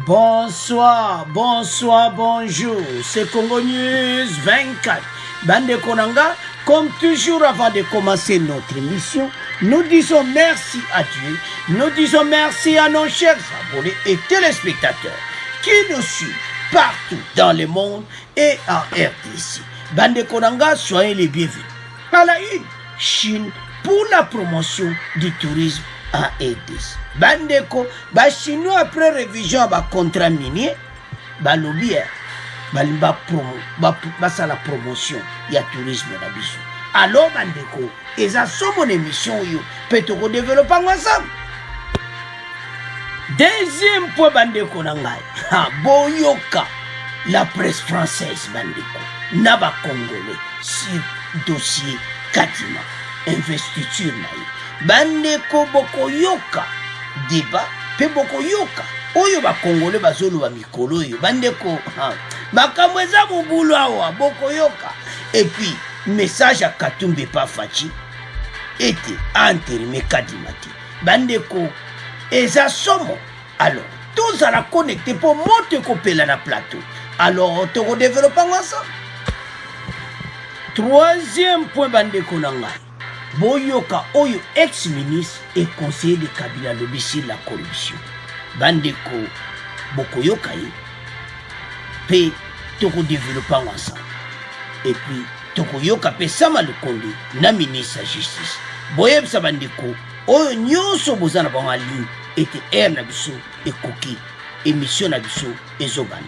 Bonsoir, bonsoir, bonjour. C'est Congo News 24. Bande Konanga, comme toujours avant de commencer notre émission, nous disons merci à Dieu. Nous disons merci à nos chers abonnés et téléspectateurs qui nous suivent partout dans le monde et en RDC. Bande Konanga, soyez les bienvenus. À la une, Chine pour la promotion du tourisme en RDC. Bandeko, Chinois après révision ba contrat minier, lobby, ça la promotion, il y a tourisme dans biso. Alors Bandeko, et ça sont mon émission yo, peut-être développer ensemble. Deuxième point Bandeko nangai, Boyoka, la presse française Bandeko, naba congolais sur dossier Kadima, investiture naïe. Bandeko bokoyoka débat pe bokoyoka oyo ba congolais bazolo ba mikolo yo bandeko makambo eza mobulu awa bokoyoka et puis message à Katumbi pa Fachi était enterré Kadimati bandeko eza somo alors tous à la connecter pour monter kopela na plateau alors to ko développer ensemble. Troisième point bandeko nangai Boyoka Oyo, ex-ministre et conseiller de Kabila lobby sur la corruption. Bandeko Bokoyoka pe toko développer ensemble. Et puis Tokoyoka pe sama le kondi na ministre de justice. Boyeb sa bandeko Oyo nyonso bozana ba ligne était air na biso et koki émission na biso ezobanda.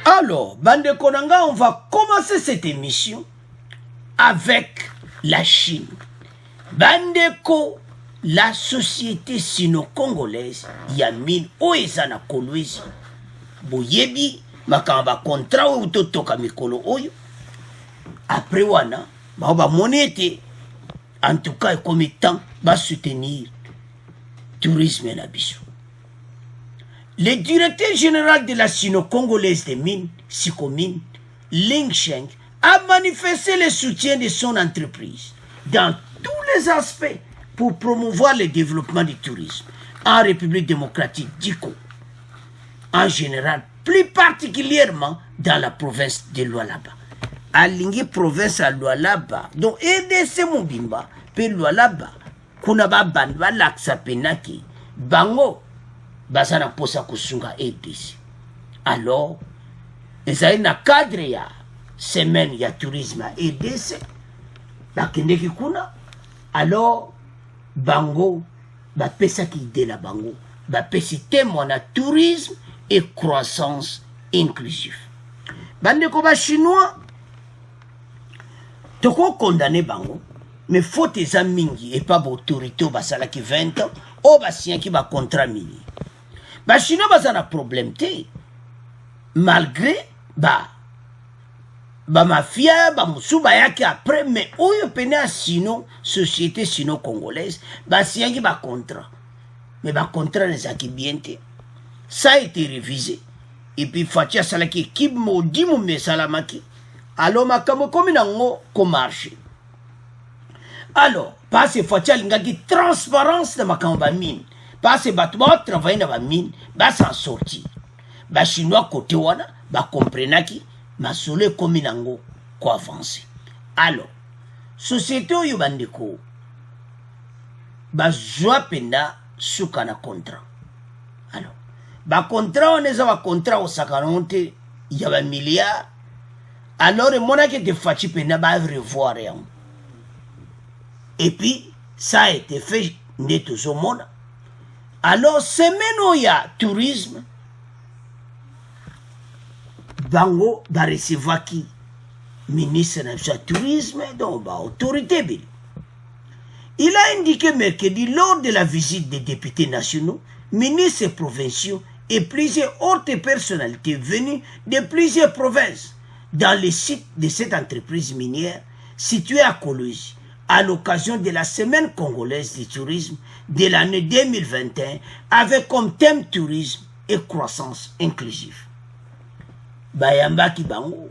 Alors, bandeko nanga, on va commencer cette émission avec la Chine. Bandeko, la société sino-congolaise, Yamine Oezana Kolwezi. Boyebi, makamba contrat ou totoka mikolo oyo. Après wana, ba monete, en tout cas, comme temps, va soutenir tourisme na biso. Le directeur général de la sino-congolaise des mines, Sikomine, Ling Sheng, a manifesté le soutien de son entreprise dans tous les aspects pour promouvoir le développement du tourisme en République démocratique du Congo, en général, plus particulièrement dans la province de Lualaba. À Lingi province à Lualaba, donc RDC Mobimba, pe Lualaba, Kunaba Bandwa Laksa Penaki, Bango, Basana Posa Kusunga RDC. Alors, ils ont un cadre ya. Semaine il y a tourisme à RDC bakendeki kuna alors bango bapesa ki de la bango bapesi témoin na tourisme et croissance inclusive bandeko ba chinois toko condamné bango mais faute eza mingi et pas autorité basala ki 20 ans o basien ki ba contrat mini ba chinois bazana problème te malgré mafia musuba yake après mais oyo pene a sino société sino congolaise siangi contrat mais contrat ne zaki bien te ça a été révisé et puis Fatia salaki équipe maudit mo mesalamaki alors makamo komi nango ko marché alors parce Fatia lingaki transparence de makamo ba mine parce batu ba travailler na ba mine s'en sortir chinois côté wana comprenaki masole komi nango ko avancer alors société oyo bandeko bazwa penda suka na contrat alors contrat on eza contrat au sakanonte ya ba milliard alors monaki te fachi penda revoir yango et puis ça a été fait neto zomona alors semaine oya tourisme bango recevoir qui ministre du tourisme donc autorité. Il a indiqué mercredi lors de la visite des députés nationaux, ministres provinciaux et plusieurs autres personnalités venues de plusieurs provinces dans les sites de cette entreprise minière située à Kolwezi à l'occasion de la semaine congolaise du tourisme de l'année 2021 avec comme thème tourisme et croissance inclusive. Bayambaki bango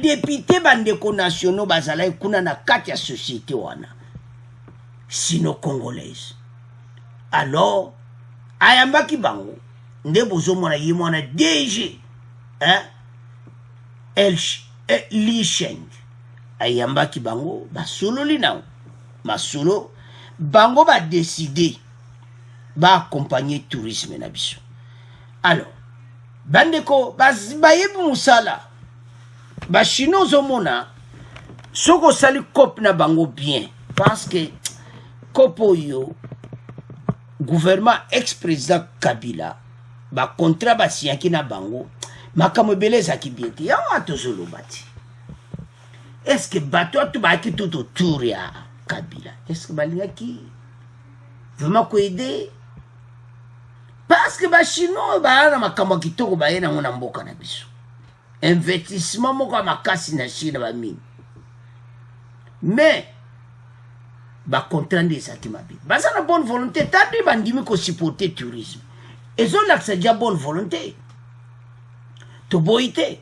député bandeko nationaux bazalaki kuna na kati ya société wana sino congolaise alors ayambaki bango nde bozomona ye mwana DG Li Sheng ayambaki bango basololi nango masolo bango badeside baaccompagner tourisme na biso. Alors bandeko bayebi musala bachino ozomona soki osali cope na bango bien parce que cope oyo gouvernement ex-président Kabila bacontra basinyaki na bango makambo ebele ezalaki bien te yango atozoloba ti est-ce que bato atu bayaki tout autour ya Kabila est-ce que balingaki vraiment koede parce que bachinois baya na makambo ya kitoko baye nango na mboka na biso investissement moko ya makasi na Chine bamini mais bacontra nde ezalaki mabe baza na bonne volonté tandi bandimi kosupporter tourisme ezolakisa dia bonne volonté toboyi te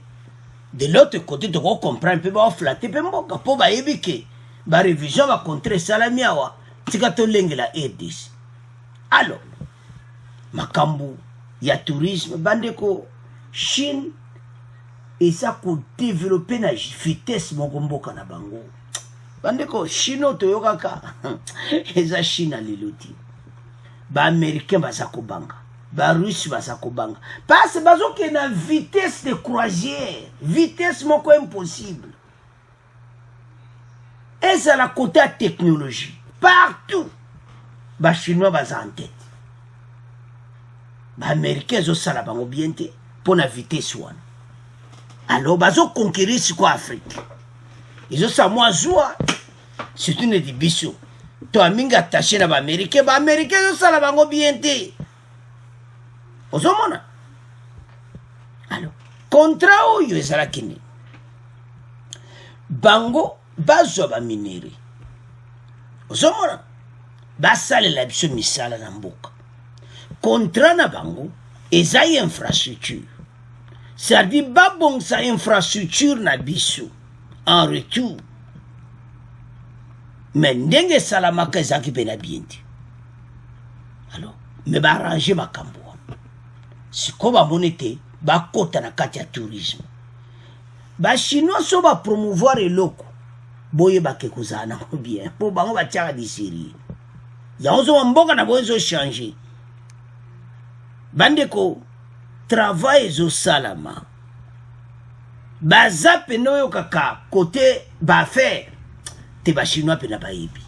de l'autre côté tokocomprendre mpe baoflate mpe mboka mpo bayebi ke barevision bacontra esalami awa tika tolengela RDC. Alors makambo ya tourisme bandeko Chine eza kodevelope na vitesse moko mboka na bango bandeko Chine toyokaka eza Chine lelo ti baaméricain baza kobanga barusse baza kobanga parce bazokende na vitesse de croisière vitesse moko impossible ezala côté ya technologie partout bachinois baza en tête baaméricain ezosala bango bien te mpo na vitesse wana alors bazoconquérir sikoyo Afrique ezosala mwa zwa surtout neti biso to amingi attaché na baaméricain ezosala bango bien te ozomona. Alors contrat oyo ezalaki nini bango bazwa baminere ozomona basalela biso misala na mboka contrat na bango eza infrastructure c'est-à-dire babongisa infrastructure na biso en retour mais ndenge esalamaka ezalaki mpe na bien te. Alors me baarrange makambo wana sikoyo bamoni te bakota na kati ya tourisme bachinois so bapromouvoir eloko boyebake kozala nango bien mpo bango batiaka diserie yango so bamboka na boyo ezochange bandeko travail ezosalama baza pene oyokaka kote baaffaire te bachinois mpe na bayebi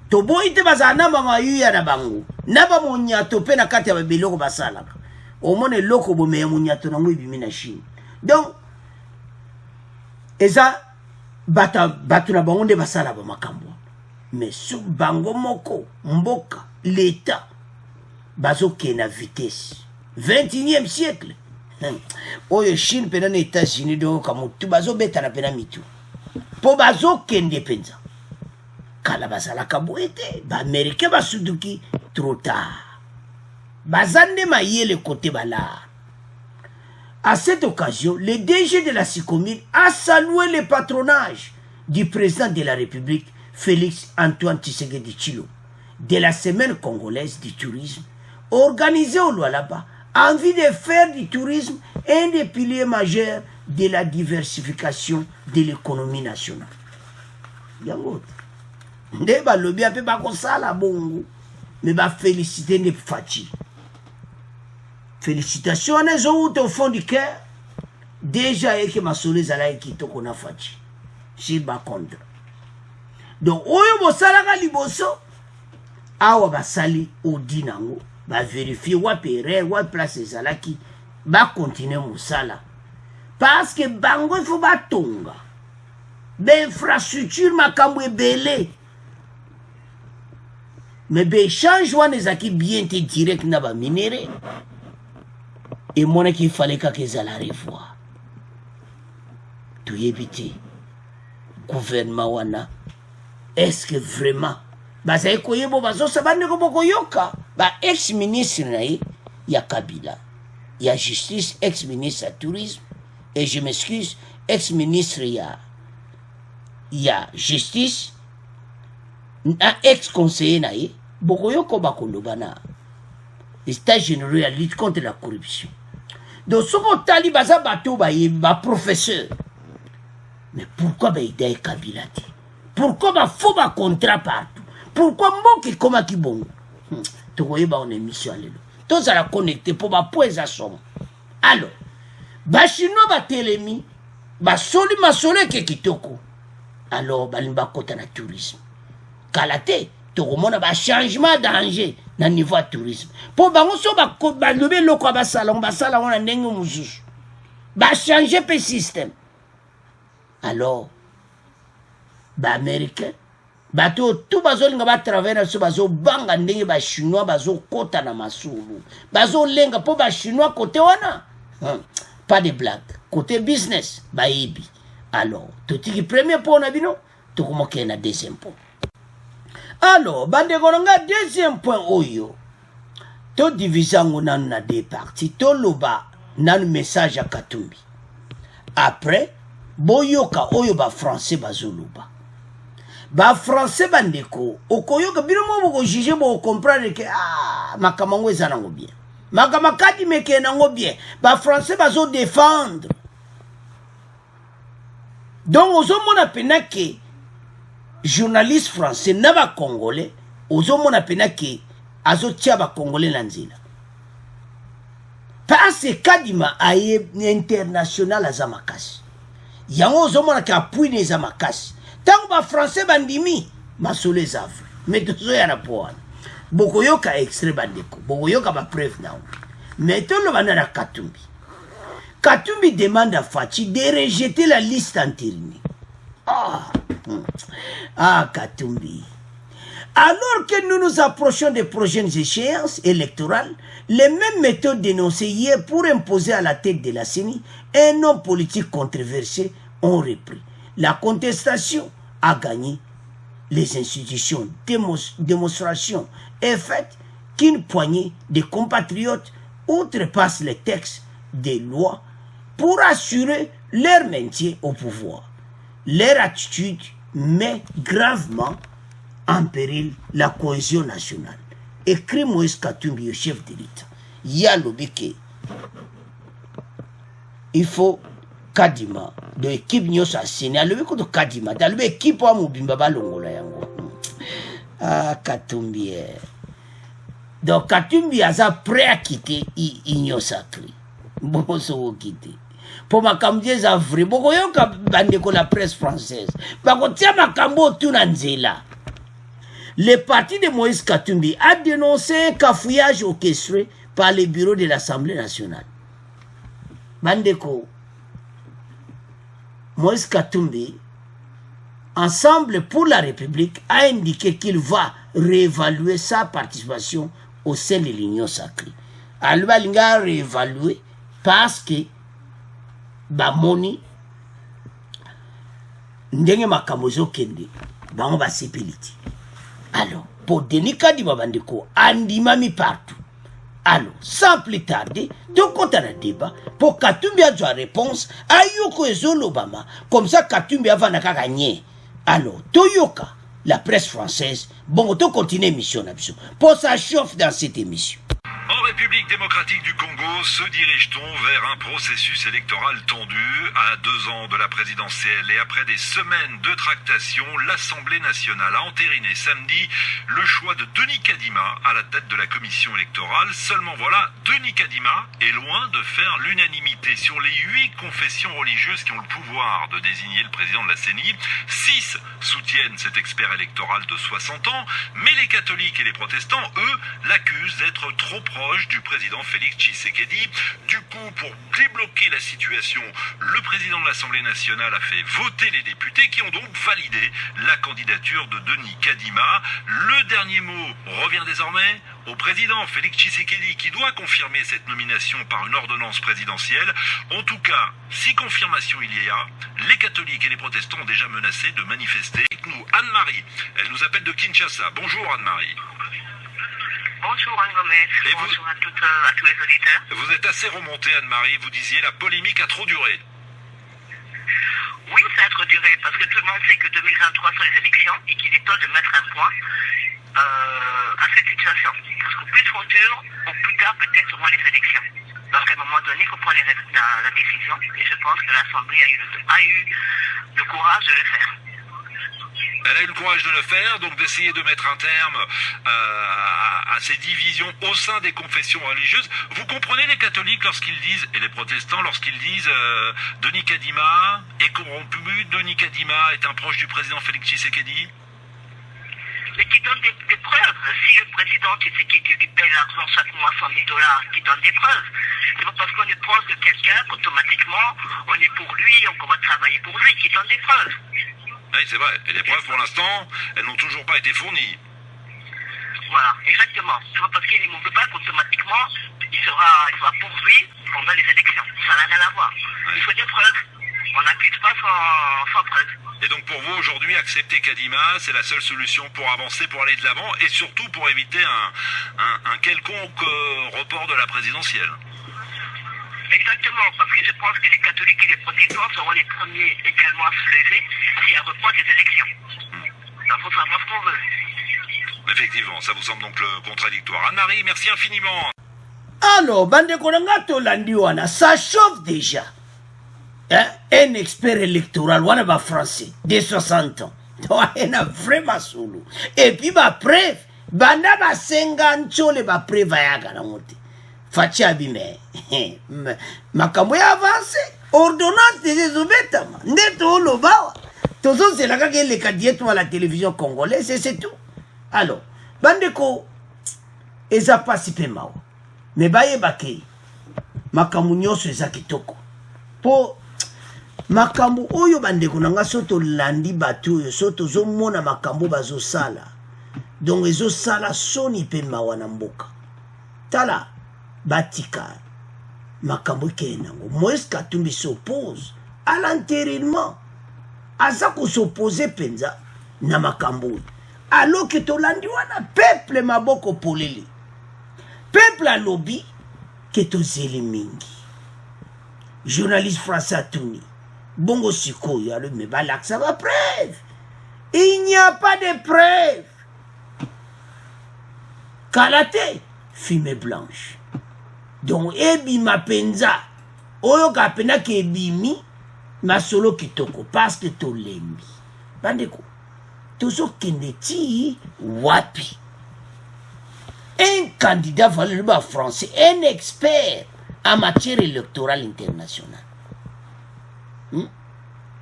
toboyi te bazala na bamayuya na bango na bamonyato mpe na kati ya babiloko basalaka omona eloko bomeya monyato nango ebimi na Chine donc eza bato na bango nde basala bamakambo mais so bango moko mboka l'État bazokende na vitesse 21e siècle oyo Chine pena na États-Unis doyoka motu bazobetana pena mitu mpo bazokende mpenza kala bazalaka boye te baaméricain basuduki trop tard baza nde mayele kote balard. À cette occasion, le DG de la SICOMIL a salué le patronage du président de la République, Félix Antoine Tshisekedi Tshilombo, de la semaine congolaise du tourisme, organisée au Lualaba, en vue de faire du tourisme un des piliers majeurs de la diversification de l'économie nationale. Yango nde balobi ape bakosala bongo me bafélicité nde Fachi. Félicitations à nous au fond du cœur. Déjà, il y a des gens qui ont fait. C'est pas contre. Donc, oyo bosalaka liboso, awa basali odi nango, ba vérifier wa pere, wa place ezalaki, ba continuer mosala. Parce que bango il faut ba tonga. D'infrastructure makambo ebele. Mais be échange wana ezaki bien te direct na ba minere. Et moi qu'il fallait qu'ils allaient la revoir. Tout y éviter. Gouvernement wana. Est-ce que vraiment baza ekoyebo bazo sabane ko boko yoka ba ex-ministre na ya Kabila. Ya justice, ex-ministre à tourisme et je m'excuse, ex-ministre ya justice na ex-conseiller na boko yoko bakolo bana. les états généraux de la lutte contre la corruption. Donc, ce qu'on t'a dit, c'est un professeur. Mais pourquoi il y a Kabila? Pourquoi il faut un contrat partout? Pourquoi il faut un bon? Tu vois, on émission. Tout ça a connecté pour ma poésie. Alors, les Chinois ont télémi, ils soli ke kitoko. Alors, balimba kota na tourisme. Kalate, tu remontes un changement danger dans le niveau de tourisme. Pour bango so ba lobe loko ba salon na ndenge mususu. Ba changer le système. Alors, ba américain, ba tout bazolinga ba travers so bazo banga ndenge ba chinois bazo kota na masulu. Bazo lenga po ba chinois côté wana. Pas de blague. Côté business, ba ibi. Alors, tout qui premier point na bino, tout comment qu'il y a deuxième point. Alors, bande konanga deuxième point oyo. To division nan na deux parties, to loba nan message à Katumbi. Après, boyoka oyo ba français bazoloba. Ba français bandeko, okoyoka bino mo boko juger bo comprendre que makamango ezanango bien. Makamakadi meke nango bien. Ba français bazo défendre. Donc, aux hommes, on a peine que journaliste français n'a pas congolais, aux hommes, on a peine que azotia ba congolais lanzila. Parce que Kadima a international à Zamakasi. Yango aux hommes, on a appuyé les Zamakasi. Tant que français bandimi, ma sous les avres. Mais tout ça, y a pas. Bokoyoka extrait bandeko. Bokoyoka ba preuve na. Mais tout le monde a Katumbi. Katumbi demande à Fachi de rejeter la liste entérinée. Katumbi. Alors que nous nous approchons des prochaines échéances électorales, les mêmes méthodes dénoncées hier pour imposer à la tête de la CENI un homme politique controversé ont repris. La contestation a gagné. Les institutions, démonstration est faite qu'une poignée de compatriotes outrepassent les textes des lois pour assurer leur maintien au pouvoir. Leur attitude met gravement en péril la cohésion nationale. Écrit Moïse Katumbi, le chef de l'État. Il y a l'obéké. Il faut Kadima, de l'équipe Nyos à Séné, le de Kadima, dans l'équipe à Moubimba Balongola yango. Katumbi. Donc Katumbi a prêt à quitter Nyos Sacré. Bon, so quitter. Pour ma cambier za vrai boko yo ka bande ko la presse française ba ko tia makambo tunanzela. Le parti de Moïse Katumbi a dénoncé un cafouillage orchestré par le bureau de l'Assemblée nationale. Bandeko Moïse Katumbi, Ensemble pour la République, a indiqué qu'il va réévaluer sa participation au sein de l'Union sacrée. Il va réévaluer parce que bamoni ndenge makamozo kende bango ba sepeliti. Alors pour Denis Kadima bandeko andimami partout. Alors sans plus tarder donc on a un débat pour Katumbi a une réponse à Yoko Ezolo Obama comme ça Katumbi va na gagner. Alors Toyoka la presse française bon on continue mission pour ça chauffe dans cette émission. En République démocratique du Congo, se dirige-t-on vers un processus électoral tendu à 2 ans de la présidentielle et après des semaines de tractation, l'Assemblée nationale a entériné samedi le choix de Denis Kadima à la tête de la commission électorale. Seulement voilà, Denis Kadima est loin de faire l'unanimité sur les 8 confessions religieuses qui ont le pouvoir de désigner le président de la CENI. 6 soutiennent cet expert électoral de 60 ans, mais les catholiques et les protestants, eux, l'accusent d'être trop proche du président Félix Tshisekedi. Du coup, pour débloquer la situation, le président de l'Assemblée nationale a fait voter les députés qui ont donc validé la candidature de Denis Kadima. Le dernier mot revient désormais au président Félix Tshisekedi qui doit confirmer cette nomination par une ordonnance présidentielle. En tout cas, si confirmation il y a, les catholiques et les protestants ont déjà menacé de manifester. Avec nous, Anne-Marie, elle nous appelle de Kinshasa. Bonjour Anne-Marie. Bonjour Anne Gomez, bonjour à tous les auditeurs. Vous êtes assez remontée Anne-Marie, vous disiez la polémique a trop duré. Oui, ça a trop duré parce que tout le monde sait que 2023 sont les élections et qu'il est temps de mettre un point. à cette situation. Parce qu'au plus on dure, au plus tard peut-être seront les élections. Donc à un moment donné, il faut prendre la décision. Et je pense que l'Assemblée a eu le courage de le faire. Elle a eu le courage de le faire, donc d'essayer de mettre un terme à ces divisions au sein des confessions religieuses. Vous comprenez les catholiques lorsqu'ils disent, et les protestants lorsqu'ils disent Denis Kadima est corrompu, Denis Kadima est un proche du président Félix Tshisekedi? Mais qui donne des preuves. Si le président Tshisekedi lui paye l'argent chaque mois $100 000, qui donne des preuves. C'est pas parce qu'on est proche de quelqu'un qu'automatiquement on est pour lui, on va travailler pour lui, qui donne des preuves. Oui, c'est vrai. Et les preuves, pour l'instant, elles n'ont toujours pas été fournies. Voilà, exactement. C'est pas parce qu'il est mauvais pas qu'automatiquement il sera poursuivi pendant les élections. Ça n'a rien à voir. Ouais. Il faut des preuves. On n'accuse pas sans preuve. Et donc pour vous, aujourd'hui, accepter Kadima, c'est la seule solution pour avancer, pour aller de l'avant, et surtout pour éviter un quelconque report de la présidentielle. Exactement, parce que je pense que les catholiques et les protestants seront les premiers également à se lever s'il y a report des élections. Il faut savoir ce qu'on veut. Effectivement, ça vous semble donc contradictoire. Anne-Marie, merci infiniment. Alors, bande konangato landiwana, ça chauffe déjà. Hein? Un expert électoral, on va français, de 60 ans. Donc, il a vraiment solo. Et puis, ma preuve, banda ba 50 chole ba preuve ayaga na mote. Fachi abime. Makambo ya avancé. Ordonnance des obétaments. Neto lobawa. Tozo c'est la kage le kadieto à la télévision congolaise, c'est tout. Alors, bandeko, eza pasi pe mawa. Me baye bakei. Makambo nyoso eza kitoko. Po makambo oyo bandeko nanga soto landi batu oyo soto zo mona makambo bazo sala. Donc ezo sala soni pe mawa na mboka. Tala batika makambo kenango. Moïse Katumbi s'oppose à l'enterrement. Aza ko s'opposer penza na makambo. Alors que tolandi wana peuple maboko polele. Peuple a lobby que tozeli mingi. Journaliste français Atouni. Bongo sikoyo alors me balak ça va preuve. Il n'y a pas de preuve. Kalate fumée blanche. Donc ebi mapenza oyo kapena ke bimi masolo kitoko parce que to lembi. Bandeko tozo kendeti wapi. Un candidat valable français, un expert en matière électorale internationale.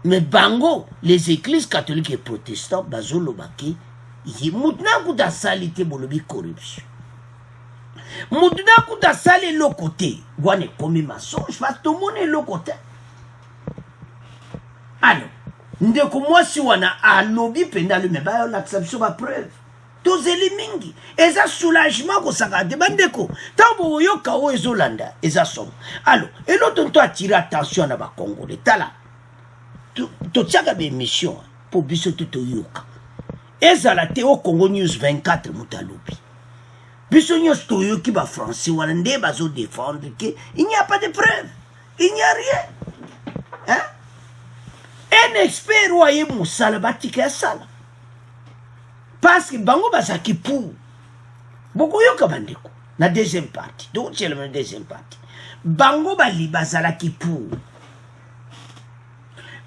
Mais bango, les églises catholiques et protestantes, bazolo baki, yi moutna kuda salite bolobi corruption. Moutna kuda sali le côté, wane komi mensonge, parce que tout le monde est le côté. Alors, ndeko moi si wana a lobby pendant me ba l'acception ba preuve. Tozeli mingi, eza soulagement ko saka de bandeko. Tambo yoka o ezolanda, eza som. Alors, et l'autre on doit attirer attention na ba Congolais. Tala. To tchaka be mission pour biso tout yoka. Ezala te au Congo News 24 mutalobi. Biso nyos to yoki ba français wana nde bazo défendre que il n'y a pas de preuve. Il n'y a rien. Hein? Un expert royé moussala batika sala. Parce que bango basaki pour beaucoup yoka bandeko na deuxième partie. Donc c'est la deuxième partie. Bango bali bazalaki pour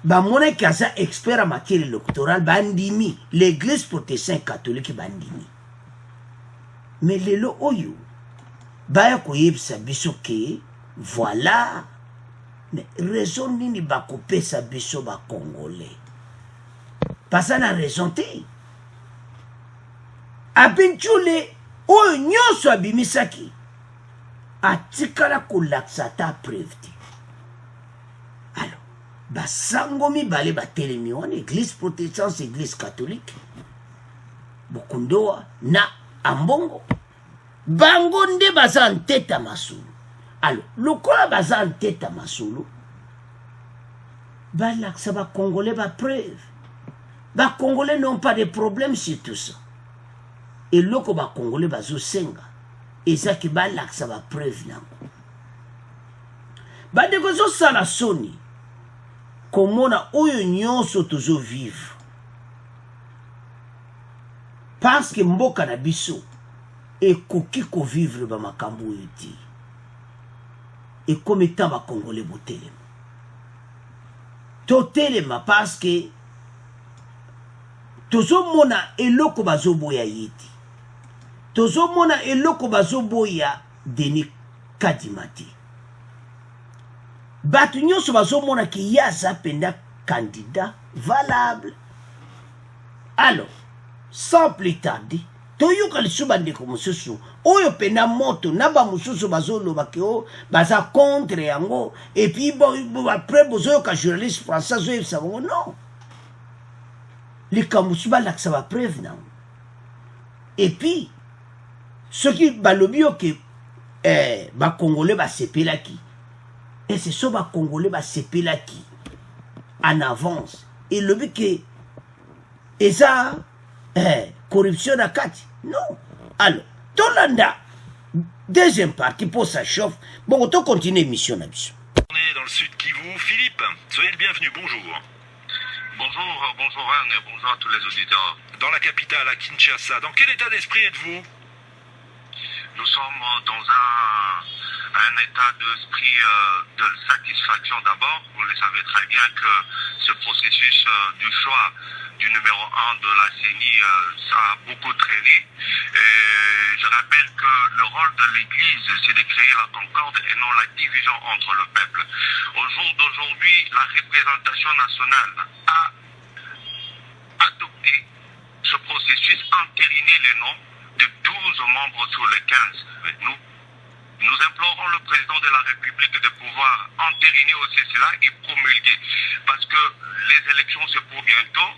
bamona kaza expert en matière électorale bandimi l'église protestante catholique bandimi. Mais lelo oyo baya koyebisa biso ke voilà mais raison nini bakopesa biso ba congolais. Pas ça na raison te. Abenchule oyo nyonso abimisaki atikala kolakisa ta preuve te. Alors basango mibale batelemi wana église protestante église catholique bokundoa na ambongo bango nde baza nteta masulu. Alors lokola baza nteta masulu balakisa bakongolais ba preuve. Bakongolais n'ont pas de problème sur tout ça. Et loko ba congolais bazo senga eza ki ba laksa ba preuve nango ba de gozo sala soni komona oyo nyonso tozo vivre parce que mboka na biso ekoki kovivre bamakambo oyo te ekomi ntan bakongole botelema totelema parce que tozomona eloko bazoboya ye te tozomona eloko bazoboya Denis Kadima te bato nyonso bazomona ke ye aza penda candidat valable. Alors sans plus tarder toyoka lisusu bandeko mosusu oyo pena moto na bamosusu bazoloba ke o baza contre yango et puis après bozoyoka journaliste français azoyebisa bango non likambo mosusu balakisa bapreuve nango et puis soki balobi yo ke bakongolais basepelaki et c'est so bakongolais basepelaki en avance elobi ke eza corruption na kati non. Alors tolanda deuxième partie pour ça chauffe bon on continue émission na biso. On est dans le sud Kivu. Philippe, soyez le bienvenu, bonjour. Bonjour Anne et bonjour à tous les auditeurs. Dans la capitale, à Kinshasa, dans quel état d'esprit êtes-vous? Nous sommes dans un état d'esprit de satisfaction d'abord. Vous le savez très bien que ce processus du choix du numéro 1 de la CENI, ça a beaucoup traîné. Et je rappelle que le rôle de l'Église, c'est de créer la concorde et non la division entre le peuple. Au jour d'aujourd'hui, la représentation nationale a adopté ce processus, entériné les noms de 12 membres sur les 15. Nous implorons le président de la République de pouvoir entériner aussi cela et promulguer. Parce que les élections, c'est pour bientôt.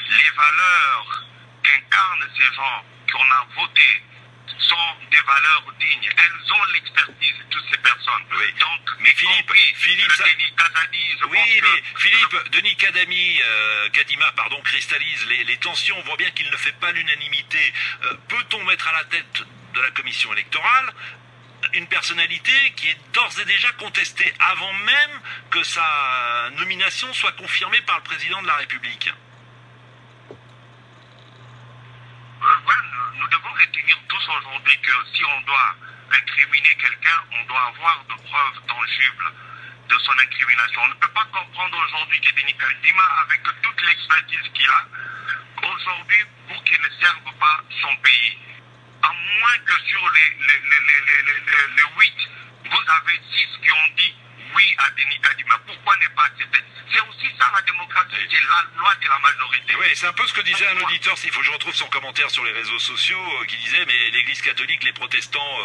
Les valeurs qu'incarnent ces gens qu'on a votés sont des valeurs dignes. Elles ont l'expertise, toutes ces personnes. Oui. Donc, mais Philippe, Denis Kazadi, Denis Kadima, cristallise les tensions. On voit bien qu'il ne fait pas l'unanimité. Peut-on mettre à la tête de la commission électorale une personnalité qui est d'ores et déjà contestée avant même que sa nomination soit confirmée par le président de la République? Nous devons retenir tous aujourd'hui que si on doit incriminer quelqu'un, on doit avoir de preuves tangibles de son incrimination. On ne peut pas comprendre aujourd'hui que Denis Kadima, avec toute l'expertise qu'il a, aujourd'hui, pour qu'il ne serve pas son pays. À moins que sur les 8, vous avez 6 qui ont dit oui à Denis Kadima. Pourquoi ne pas accepter? C'est aussi ça la démocratie, c'est la loi de la majorité. Oui, c'est un peu ce que disait un auditeur, s'il faut que je retrouve son commentaire sur les réseaux sociaux, qui disait mais l'Église catholique, les protestants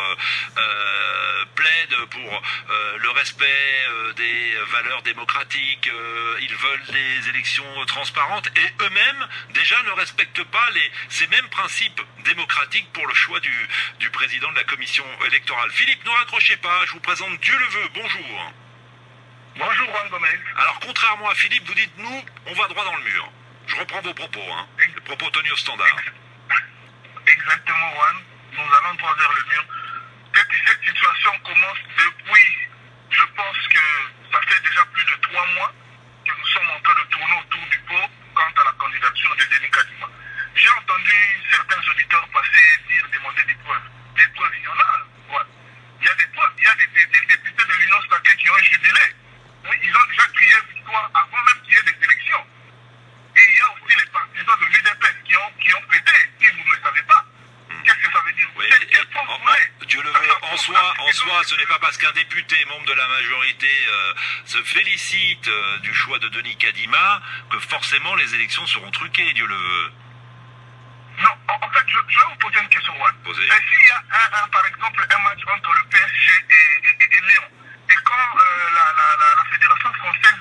plaident pour le respect des valeurs démocratiques, ils veulent des élections transparentes et eux-mêmes déjà ne respectent pas ces mêmes principes démocratiques pour le choix du président de la commission électorale. Philippe, ne raccrochez pas, je vous présente Dieu le veut, bonjour. Bonjour Juan Gomez. Alors contrairement à Philippe, vous dites nous, on va droit dans le mur. Je reprends vos propos, les propos tenus au standard. Exactement Juan, nous allons droit vers le mur. Cette situation commence depuis, je pense que ça fait déjà plus de 3 mois que nous sommes en train de tourner autour du pot quant à la candidature de Denis Kadima. J'ai entendu certains auditeurs demander des preuves. Des preuves, il y en a. Ouais. Il y a des preuves, il y a des députés de l'Union sacrée qui ont jubilé. Ils ont déjà crié victoire avant même qu'il y ait des élections. Et il y a aussi les partisans de l'UDPS qui ont pété, si vous ne le savez pas. Qu'est-ce que ça veut dire? Oui, Dieu le veut. En soi, ce n'est pas parce qu'un député, membre de la majorité, se félicite du choix de Denis Kadima que forcément les élections seront truquées, Dieu le veut. Non, en fait, je vais vous poser une question, Juan. Posez. S'il y a, par exemple, un match entre le PSG et Lyon, et quand la Fédération française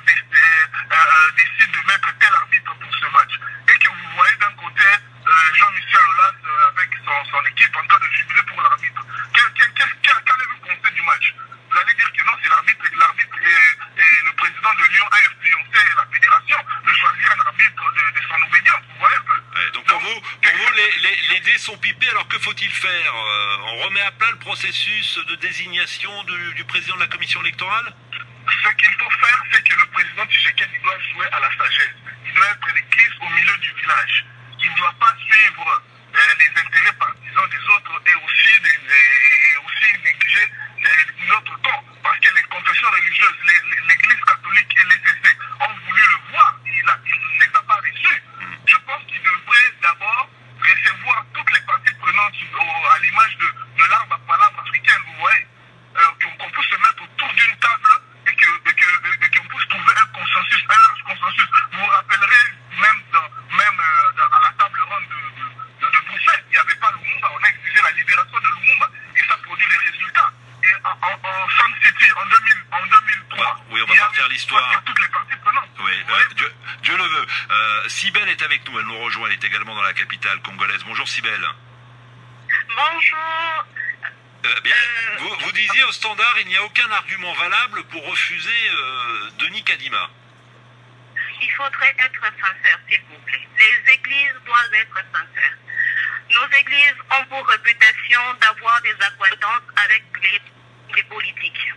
décide de mettre tel arbitre pour ce match, et que vous voyez d'un côté Jean-Michel Aulas avec son équipe en train de jubiler pour l'arbitre, qu'allez-vous penser du match? Vous allez dire que non, c'est l'arbitre et le président de Lyon a influencé la fédération de choisir un arbitre de son obédience, vous voyez un peu. Ouais, donc pour vous les dés sont pipés, alors que faut-il faire? On remet à plat le processus de désignation du président de la commission électorale? Ce qu'il faut faire, c'est que le président Tshisekedi doit jouer à la sagesse. Il doit être l'église au milieu du village. Il ne doit pas suivre les intérêts partisans des autres et aussi négliger notre temps. Parce que les confessions religieuses, l'Église catholique et l'ECC ont voulu le voir, il ne les a pas reçus. Je pense qu'il devrait d'abord recevoir toutes les parties prenantes à l'image de l'arbre à palabre africaine, vous voyez, qu'on puisse se mettre autour d'une table et qu'on puisse trouver un consensus, un large consensus. Vous vous rappellerez même à la table ronde de Bruxelles, il n'y avait pas Lumumba, on a exigé la libération de Lumumba et ça produit les résultats. Et en Sun City, en 2003, oui, on va partir à l'histoire. Toutes les parties prenantes. Oui, Dieu le veut. Cybèle est avec nous, elle nous rejoint, elle est également dans la capitale congolaise. Bonjour Cybèle. Bonjour. Bien, vous disiez au standard, il n'y a aucun argument valable pour refuser Denis Kadima. Il faudrait être sincère, s'il vous plaît. Les églises doivent être sincères. Nos églises ont pour réputation d'avoir des accointances avec les politiques.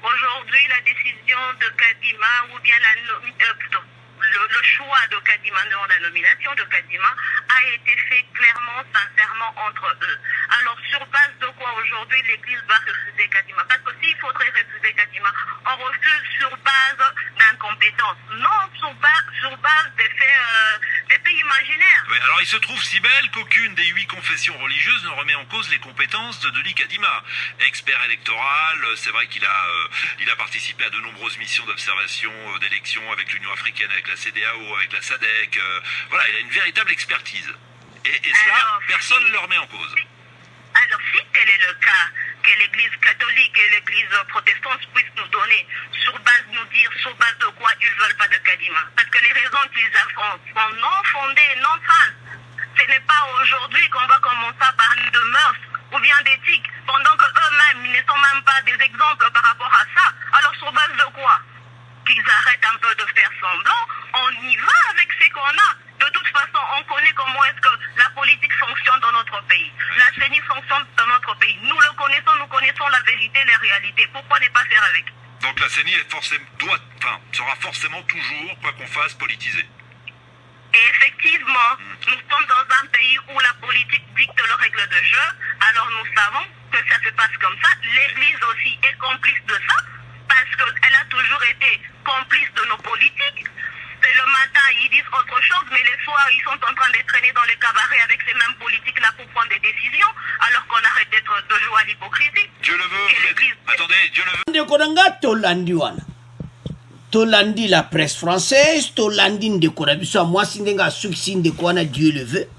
Aujourd'hui, la décision de Kadima, ou bien le choix de Kadima, non, la nomination de Kadima, a été fait clairement, sincèrement entre eux. Alors, sur base de quoi aujourd'hui l'Église va refuser Kadima? Parce que s'il faudrait refuser Kadima, on refuse sur base d'incompétence, non sur base des faits imaginaires. Oui, alors il se trouve, Cybèle, qu'aucune des 8 confessions religieuses ne remet en cause les compétences de Denis Kadima. Expert électoral, c'est vrai qu'il a participé à de nombreuses missions d'observation d'élections avec l'Union africaine, avec la CEDEAO, avec la SADC. Voilà, il a une véritable expertise. Et cela, alors, personne ne le remet en cause. Alors, si tel est le cas, que l'Église catholique et l'Église protestante puissent nous donner, sur base de quoi ils ne veulent pas de Kadima. Parce que les raisons qu'ils affrontent sont non fondées, non falses. Ce n'est pas aujourd'hui qu'on va commencer à parler de mœurs ou bien d'éthique, pendant qu'eux-mêmes ne sont même pas des exemples par rapport à ça. Alors, sur base de quoi? Qu'ils arrêtent un peu de faire semblant, on y va avec ce qu'on a. De toute façon, on connaît comment est-ce que la politique fonctionne dans notre pays. La CENI fonctionne dans notre pays. Nous le connaissons, nous connaissons la vérité, les réalités. Pourquoi ne pas faire avec? Donc la CENI sera forcément toujours, quoi qu'on fasse, politisée. Et effectivement, nous sommes dans un pays où la politique dicte le règle de jeu. Alors nous savons que ça se passe comme ça. L'Église aussi est complice de ça, parce qu'elle a toujours été complice de nos politiques. Et le matin, ils disent autre chose, mais les soirs, ils sont en train de traîner dans les cabarets avec ces mêmes politiques-là pour prendre des décisions, alors qu'on arrête de jouer à l'hypocrisie. Dieu le veut. Attendez, Dieu le veut. Tolandi la presse française, Tolandi ndekona biso mwasi ndenga succès ndekona Dieu le veut,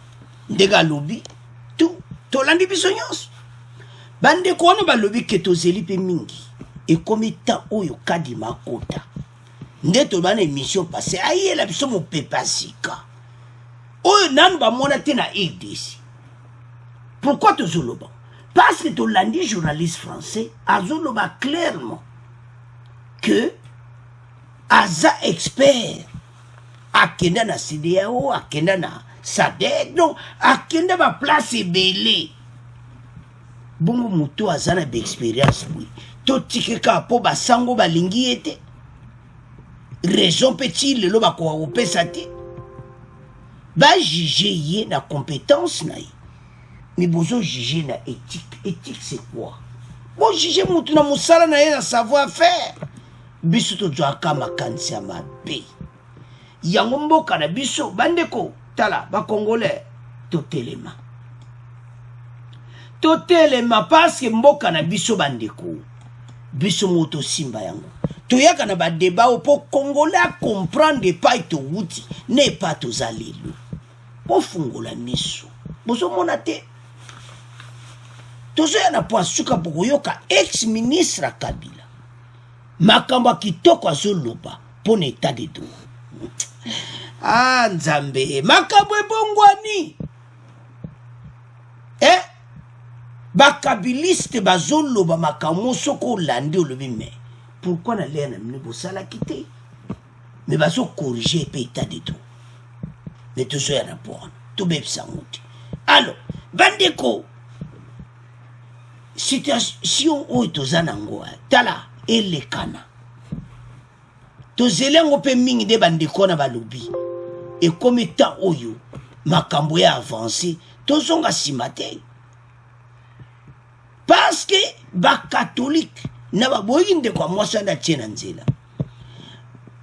ndega lobby, tout Tolandi biso nyos. Bande kona ba lobby ke tozeli pe mingi. Et comme étant oyo Kadima kota. Ndeto bana émission passée, aïe la biso mo pepasika. Oyo nanu ba mona te na RDC. Pourquoi tozoloba? Parce que Tolandi journaliste français azoloba clairement que Aza expert akenda na CEDEAO, akenda na SADC, non, akenda ba place belé. Bongo muto aza na expérience oui. To tikeka po ba sango ba lingi ete. Raison petit le ba ko opesa te. Ba juger yé na compétence na yi. Mais bozo juger na éthique. Éthique c'est quoi? Bon juger mutu na musala na yé na savoir faire. Biso to joaka makansi ya mabe. Yango mboka na biso bandeko tala ba congolais totelema. Totelema parce que mboka na biso bandeko. Biso moto simba yango. Toyaka na ba débat pour congolais comprendre pas to wuti ne pas to zalelo. Po fungola miso. Bozo monate. Tozo ya na poasuka pokoyoka ex-ministre Kabila. Makamba kitoko azoloba pour l'état de droit. Ah Nzambe, makambo ebongwani. Bakabiliste bazoloba makambo soko landi olobi mais pourquoi na lena mne bosala kité? Mais bazo corriger pe état de droit. Mais tout ça na pour tout bebsa ngoti. Alors, bandeko situation o tozana ngo tala elekana tozelengo pe mingi de bandeko na balobi et comme étant oyo makambo ya avancé tozonga nsima te parce que bacatholique na baboyi ndeko ya mwasi anda tie na nzela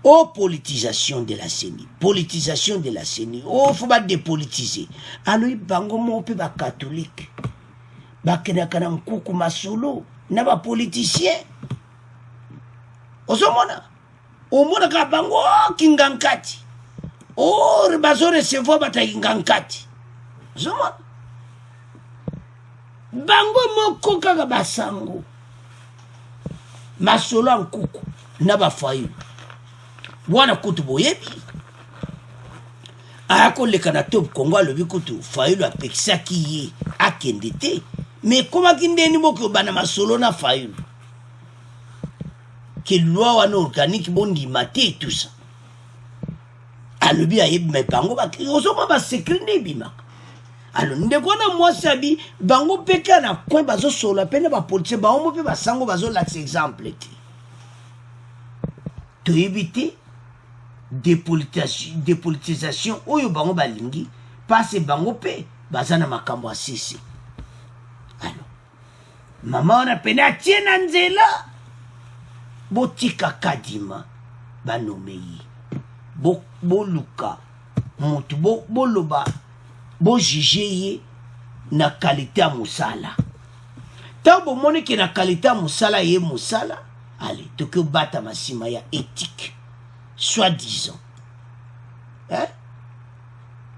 o politisation de la CENI o fo badepolitize aloyi bango mo mpe bacatholique bakendaka na nkuku masolo na bapoliticien ozomona omonaka bango kingankati or bazoresevoir batakingankati ozomona bango moko kaka basango masolo ya nkuku na bafayu wana kutu boyebi aya koleka na top kongo alobi kutu fayulu apekisaki ye akende te me ekomaki ndeni moki obana masolo na fayulu ke loi wana organique bondima te tout ça alobi ayebi me bango ozoma basekre nde ebimaka alo ndeko wana mwasi abi bango mpe kaka na coin bazosola mpe na bapolitie bango mpe basango bazolakisa exemple te toyebi te dépolitisation oyo bango balingi parce bango pe baza na makambo ya sisi alo mama wana pene atie na nzela botika kadima banome ye boluka motu boloba bojuge ye na kalite ya mosala ntango bomoni ke na kalite ya mosala ye mosala ale toki obata masima ya éthique soi-disant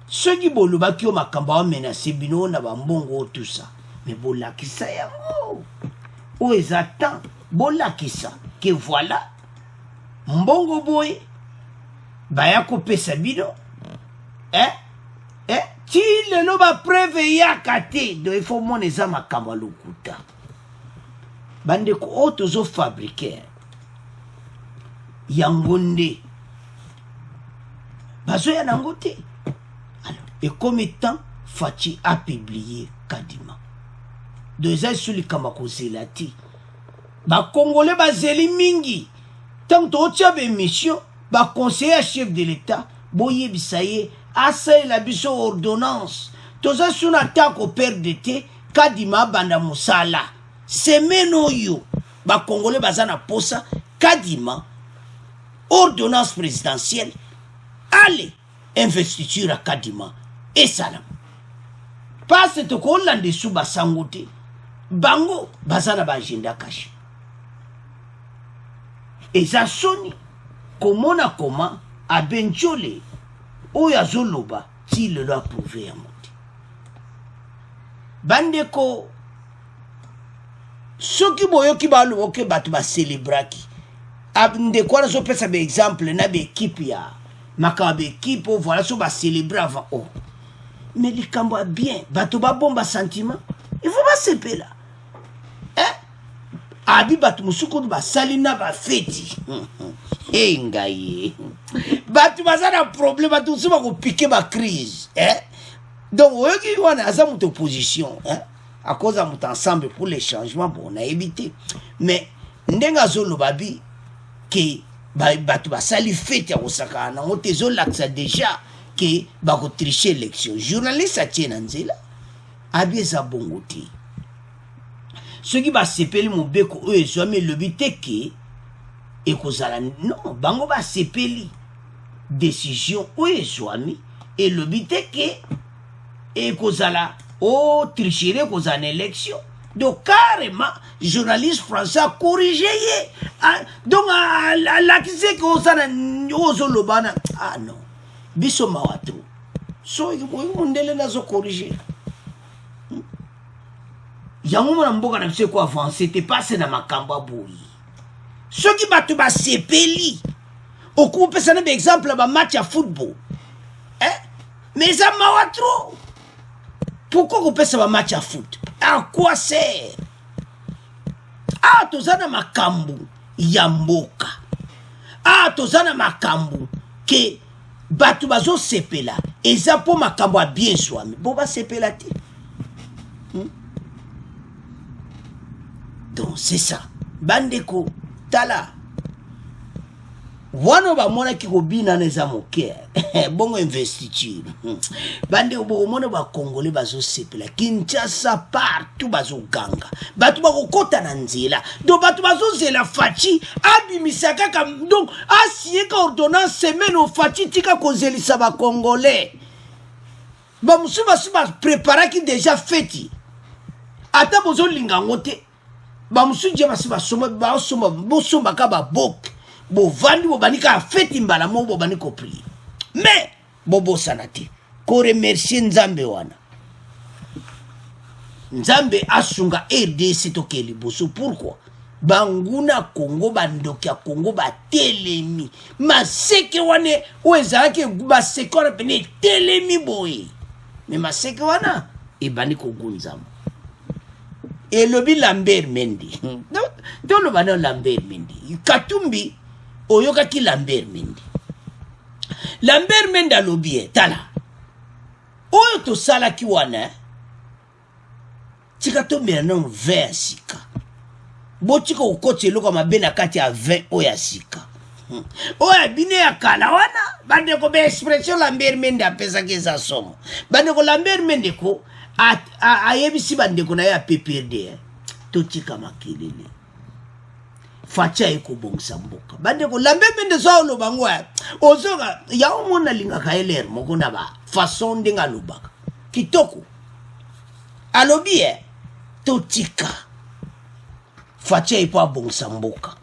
soki bolobaki yo makambo amenase bino na bambongo tout ça mais bolakisa yango oyo eza temps bolakisa ke voilà mbongo boye baya kopesa bino ti lelo bapreve eyaka te do ifo mona eza makambo ya lokuta bandeko oyo tozofabrike yango nde bazoya nango te alors ekomi temps Faci a publié kadima do eza esu likama kozela te bakongole bazeli mingi ntango tootia baémission baconseiller ya chef de l'état boyebisa ye asalela biso ordonnance toza su na ntango koperde te kadima abanda mosala semaine oyo bakongole baza na posa kadima ordonnance présidentielle ale investiture ya kadima esalama parce tokolanda esu basango te bango baza na baagenda kashe eza soni komona koma abenjole oyo azoloba ti lelo approuve yango te bandeko soki boyoki baloba oke bato baselebraki ndeko wana azopesa baexemple na baekipe ya makambo baekipe o voilà so baselebre avant o mais likambo ya bien bato babomba sentiment il faut basepela abi bato mosusu kutu basali na bafeti ngai bato baza na problème bato mosusu bakopike bacrise donc oyoki wana aza moto opposition à cause de moto ensemble pour les changements bon nayebi te mais ndenge azoloba bi ke bato basali fete ya kosakana nango te ezolakisa déjà ke bakotriche élection journaliste atie na nzela abi eza bongo te soki basepeli mobeko oyo ezwami elobi te ke ekozala non bango basepeli décision oyo ezwami elobi te ke ekozala o tricherie ekozala na élection donc carrément journaliste français a corrigé ye donc alakisi ke ozala ozoloba na ah non biso mawa tro soki mondele nazokorrige yango mona mboka na biso eko avance te pase na makambo aboyi soki bato basepeli okopesa na baexemple ya bamatch ya football mais eza mawa tro pourquoi kopesa bamatch ya foot à quoi sert toza na makambo ya mboka toza na makambo ke bato bazosepela eza mpo makambo ya bien swami bo basepela te donc c'est ça bandeko tala Wano ba mona ki kobina neza moke bongo investiture bande obomona ba congolais bazo sepela Kinshasa partout bazo ganga batu ba kokota na nzela do batu bazo zela Faci abimisaka kam donc asie ka ordonnance semaine au Faci tika kozelisa ba congolais ba musuba suba prépara ki déjà feti ata bozo linga ngote ba musuje basiba soma ba soma bo soma ka ba bok bo vandi bo banika feti mbala mo bo baniko prier mais bobo sanati ko remercier Nzambe wana Nzambe asunga RDC tokeli boso pourquoi banguna Congo bandoki ya Congo ba telemi maseke wane wezake ba sekora pene telemi boy mais maseke wana e baniko gunzamo et lobi Lambert Mendi donc le bana Lambert Mendi Katumbi oyoka ki Lambert Mendi alobi tala oyo to sala ki wana tika to mera non vin sika bo tika ukote loko mabena kati ya vin oya sika oya bine ya kala wana bande ko be expression Lambert Mendi apesa ke za somo bande ko Lambert Mendi ko ayebisi bande ko na ya PPRD to tika makilele Faci eko bongsa mboka bande ko Lambert Mendi so lo bangwa ozoga ya omona linga kaeler moko na ba façon ndenga lobaka kitoko alobi to tika Faci eko bongsa mboka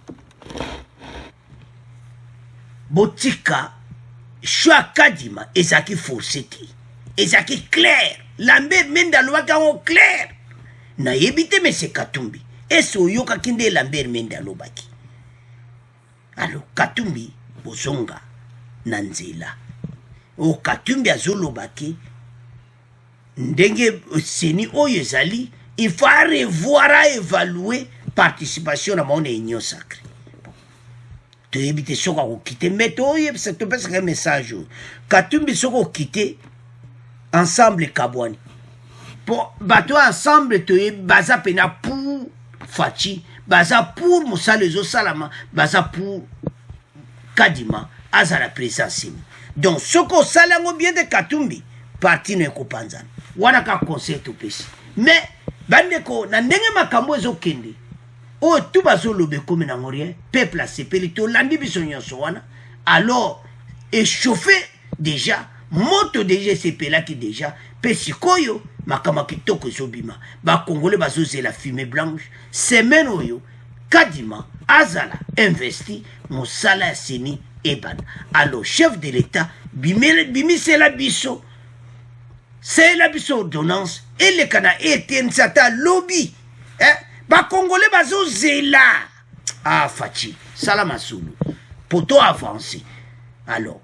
botika choix Kadima ezaki forcé ezaki clair Lambert Mendi alobaka en clair na yebite mais Katumbi eso yoka kinde Lambert Mendi alobaki alo Katumbi bozonga na nzela o Katumbi azolobaki ndenge seni oyo ezali il faut revoir à évaluer participation na maone union sacrée to yebite soka ko quitter mais to yebise to pesa un message Katumbi soko quitter ensemble Kabwani pour bato ensemble to baza pena pour Faci baza pour Moussa Lezo Salama baza pour Kadima azala présence donc soko salango bien de Katumbi parti ne ko panzana wana ka conseil to pesi mais bandeko na ndenge makambo ezokende o tu bazo lobe comme na ngorien peuple asepeli to landi biso nyonso wana alors échauffé déjà moto déjà sepela ki déjà pesikoyo makama kitoko ezobima ba congolais bazozela fumée blanche semaine oyo Kadima azala investi mosala ya seni ebana alors chef de l'état bimisela biso c'est la biso ordonnance et le kana eten sata lobby ba congolais bazozela Faci sala masulu poto avancer alors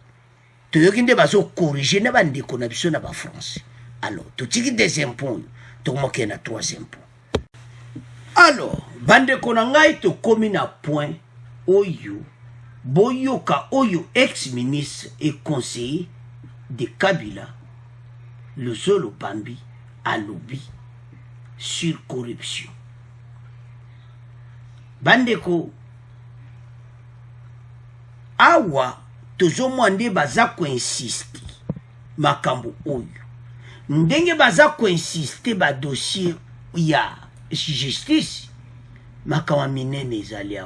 toyoki nde bazo corriger na bandeko na biso na ba France alors totiki deuxième point tomoke na troisième point alors bandeko na ngai tokomi na point oyo boyoka oyo ex-ministre et conseiller de Kabila Lozolo Pambi alobi sur corruption bandeko awa tozomwande baza koinsiste makambo oyo ndenge baza koinsiste ba dossier ya justice makambo minene ezali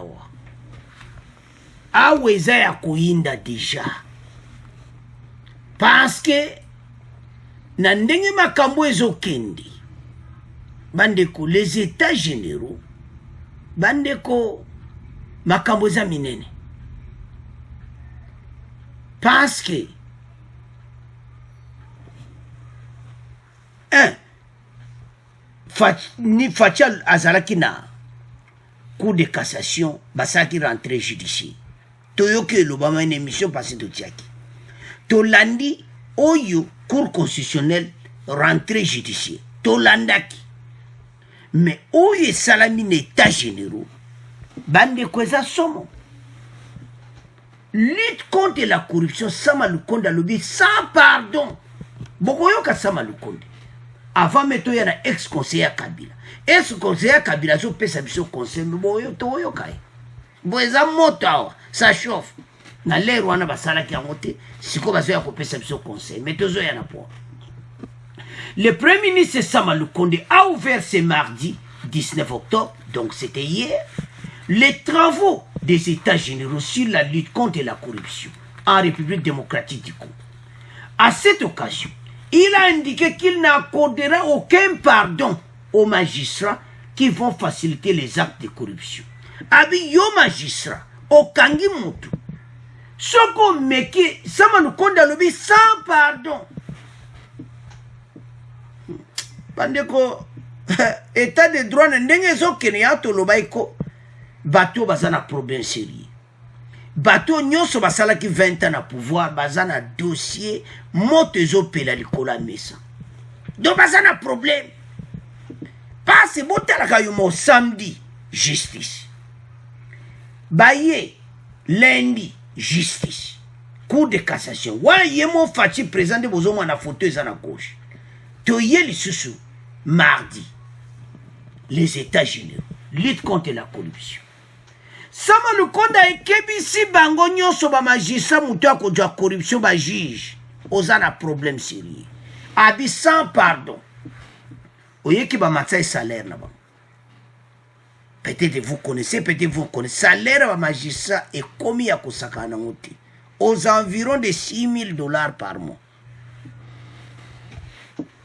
awa eza ya koyinda deja parce que na ndenge makambo ezokende bandeko les états généraux bandeko makambo eza minene parce que Faci azalaki na cour de cassation basalaki rentrée judiciaire toyoki elobama une émission passé totiaki tolandi oyo cour constitutionnelle rentrée judiciaire tolandaki mais oyo esalami na état généraux bandeko eza somo lutte contre la corruption Sama Lukonde alobi sans pardon bokoyoka Sama Lukonde avant meto ya na ex-conseiller Kabila ex-conseiller Kabila azopesa biso conseil boyo toyoka boeza moto awa ça chauffe na lero wana basalaki yango te siko bazoya kopesa biso conseil mais tozoya na po. Le Premier ministre Sama Lukonde a ouvert ce mardi 19 octobre, donc c'était hier, les travaux des États généraux sur la lutte contre la corruption en République démocratique du Congo. À cette occasion, il a indiqué qu'il n'accordera aucun pardon aux magistrats qui vont faciliter les actes de corruption. Abi yo magistrat, au kangi mutu. Soko meki, Sama Lukonde alobi sans pardon. Bandeko, état de droit ndenge zo Kenya to lobaiko bato bazana problème sérieux. Bato nyonso basala ki 20 ans na pouvoir bazana dossier moto zo pela likola mesa. Donc bazana problème. Passe botala kayumo samedi justice. Baye lundi justice. Cour de cassation. Wa yemo fati président de bozo na photo ezana gauche. Toye lisusu mardi. Les États généraux lutte contre la corruption. Sama Lukonde ekebisi bango nyonso ba magistrat mutu akodwa corruption ba juge ozana problème sérieux. Abi sans pardon. Oyeki ba matsa salaire na ba. Peut-être vous connaissez, peut-être vous connaissez. Salaire ba magistrat est commis à kosakana ngote aux environs de $6,000 par mois.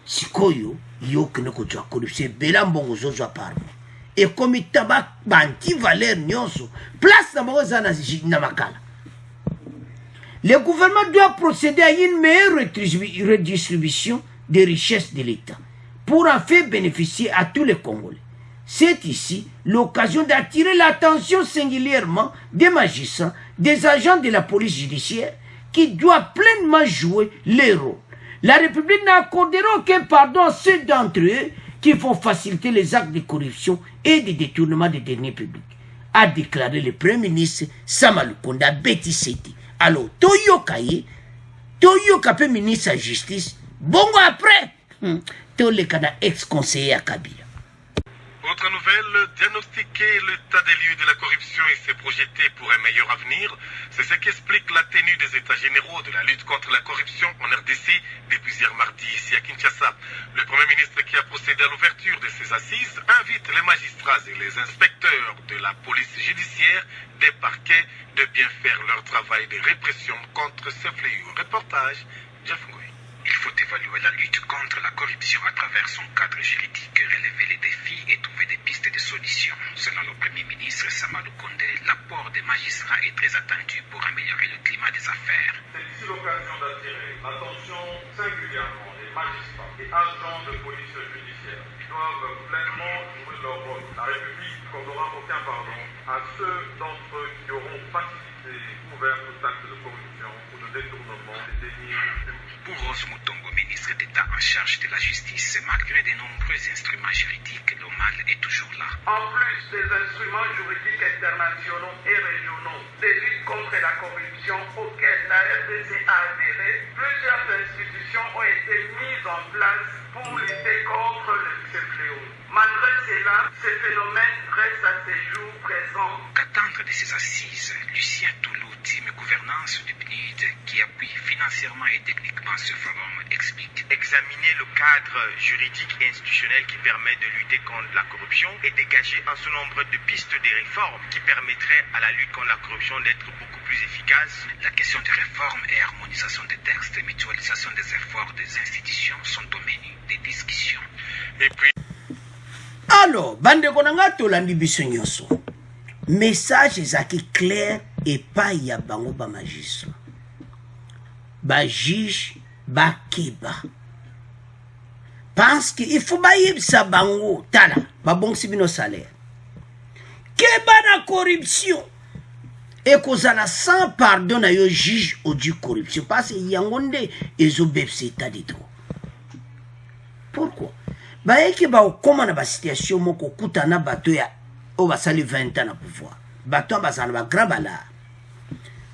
Sikoyo yo kene kodwa corruption bela mbongo zozwa par mois. Et comme il tabac banti valeur nyonso place na makala. Le gouvernement doit procéder à une meilleure redistribution des richesses de l'État pour en faire bénéficier à tous les Congolais. C'est ici l'occasion d'attirer l'attention singulièrement des magistrats, des agents de la police judiciaire qui doivent pleinement jouer leur rôle. La République n'accordera aucun pardon à ceux d'entre eux qui vont faciliter les actes de corruption et de détournement des deniers publics, a déclaré le Premier ministre Sama Lukonde à Beti Seti. Alors, Toyoka pe ministre de la Justice, bongo après, Tolekana ex-conseiller à Kabila. Autre nouvelle, diagnostiquer l'état des lieux de la corruption et se projeter pour un meilleur avenir, c'est ce qui explique la tenue des États généraux de la lutte contre la corruption en RDC depuis hier mardi ici à Kinshasa. Le Premier ministre qui a procédé à l'ouverture de ces assises invite les magistrats et les inspecteurs de la police judiciaire des parquets de bien faire leur travail de répression contre ce fléau. Reportage, Jeff Ngoui. Il faut évaluer la lutte contre la corruption à travers son cadre juridique, relever les défis et trouver des pistes de solutions. Selon le Premier ministre Sama Lukonde, l'apport des magistrats est très attendu pour améliorer le climat des affaires. C'est ici l'occasion d'attirer l'attention singulièrement des magistrats et agents de police judiciaire qui doivent pleinement jouer leur rôle. La République n'accordera aucun pardon à ceux d'entre eux qui auront facilité ou ouvert tout acte de corruption ou de détournement des deniers publics. Pour Rose Mutombo, ministre d'État en charge de la justice, malgré de nombreux instruments juridiques, le mal est toujours là. En plus des instruments juridiques internationaux et régionaux de lutte contre la corruption auxquels la RDC a adhéré, plusieurs institutions ont été mises en place pour lutter contre ce fléau. Malgré cela, ce phénomène reste à ce jour présent. Qu'attendre de ces assises? Lucien Toulou, team gouvernance du PNUD, qui appuie financièrement et techniquement ce forum, explique. Examiner le cadre juridique et institutionnel qui permet de lutter contre la corruption et dégager un certain nombre de pistes de réformes qui permettraient à la lutte contre la corruption d'être beaucoup plus efficace. La question de réforme et harmonisation des textes et mutualisation des efforts des institutions sont au menu des discussions. Et puis, alors, bande konanga tolandi biso nyonso. Message ezaki clair et pas ya bango ba magistrat. Ba juge ba keba. Parce que il faut ba yebisa bango tala ba bongsi bino salaire. Keba na corruption. Et kozala sans pardon na yo juge au du corruption parce que yangonde ezo bepse ta de droit. Pourquoi? Baeki ba okoma na ba situation moko kuta na bato ya o basali 20 ans na pouvoir. Bato basala ba grand bala.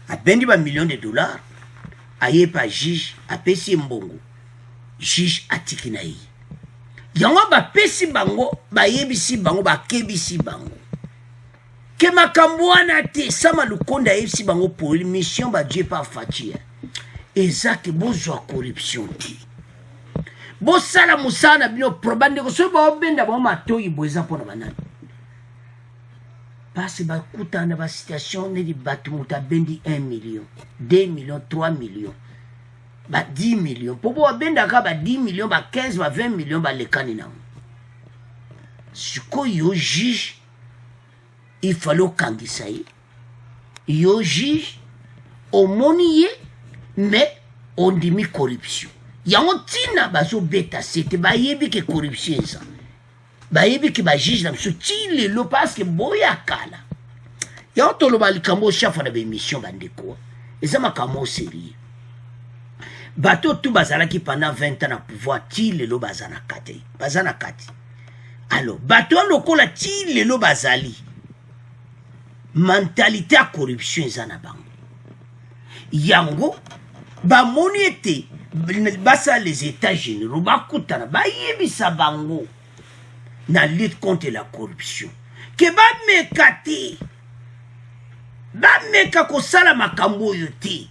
A bendi ba millions de dollars. Aye pa juge a pesi mbongo. Juge atiki na yi. Yango ba pesi bango ba yebisi bango ba kebisi bango. ke makambo wana te Sama Lukonde ayebisi bango pour mission ba Dieu pas fatia eza ke bozwa corruption ti bosala musana bino probande ko so ba obenda ba matoyi boza pona banani parce ba kutana ba situation ne di batu muta bendi 1 million 2 millions 3 millions ba 10 millions popo obenda ka ba 10 millions ba 15 ba 20 millions ba lekani na siko yo juge il fallait kangisa yo juge omoni ye mais on dimi corruption yango tina bazo beta c'était ba yebi ke corruption ça ba yebi ke ba juge na so tile lo parce que boya kala yango to lo ba likambo chef na be mission bandeko eza makamo sérieux bato tout bazala ki pendant 20 ans na pouvoir tile lo bazana kati bazana kati alors bato lokola tile lo bazali mentalité à corruption ezana bango yango ba moni ete basa les états généraux bakutana bayebisa bango na lutte contre la corruption ke bameka kosala makambo oyo te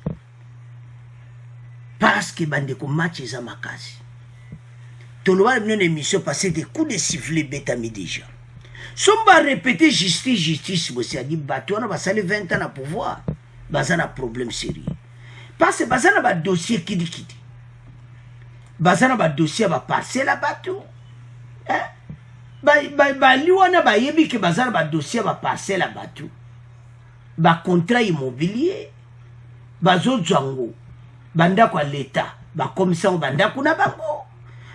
parce que bandeko match eza makasi toloba bino na émission passée des coups de sifflet betami déjà somba répéter justice bosi a dit bato wana basali 20 ans na pouvoir baza na problème sérieux parce que baza na ba dossier kidikidi baza na ba dossier ba parcelle bato ba liwana ba yebi ke baza na ba dossier ba parcelle bato ba contrat immobilier bazo django banda kwa l'état ba commission banda kuna bango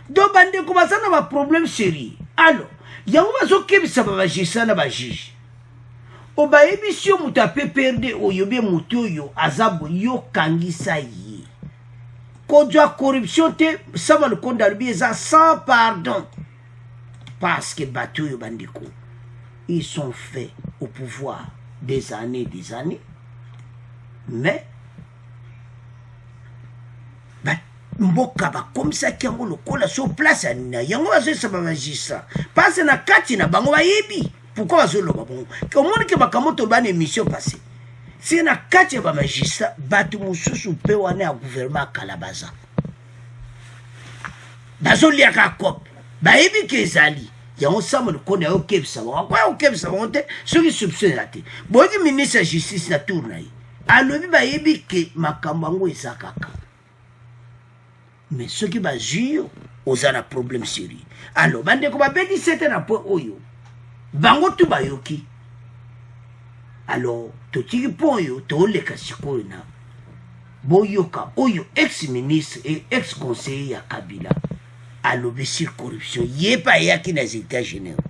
do bande ko baza na ba problème sérieux alors yango bazokebisa babagisa na bajuge obayebi yo moto ape perde oyo be moto oyo azabo yokangisa ye kodwa corruption te Sama Lukonde alobi eza sans pardon parce que bato oyo bandeko ils sont faits au pouvoir des années mais mboka bakomisaki yango lokola so place ya nina yango bazoyesa bamagistrat parce na kati na bango bayebi pourquoi bazoloba bongo omoni ke makambo toloba na émission passé si na kati ya bamagistrat bato mosusu mpe wana ya gouvernement akala baza bazoliaka kope bayebi ke ezali yango Sama Lukonde ayokebisa bango akwa ayokebisa bango te soki soupçon eza te boyoki ministre ya justice na tour na ye alobi bayebi ke makambo yango eza kaka mais ceux qui bazur oza na problème sérieux alors bandeko babedi sete na point oyo bango tu bayoki alors totiki point oyo toleka sikoyo na boyoka oyo ex-ministre et ex-conseiller ya Kabila alobi sur corruption ye pa yaki na états généraux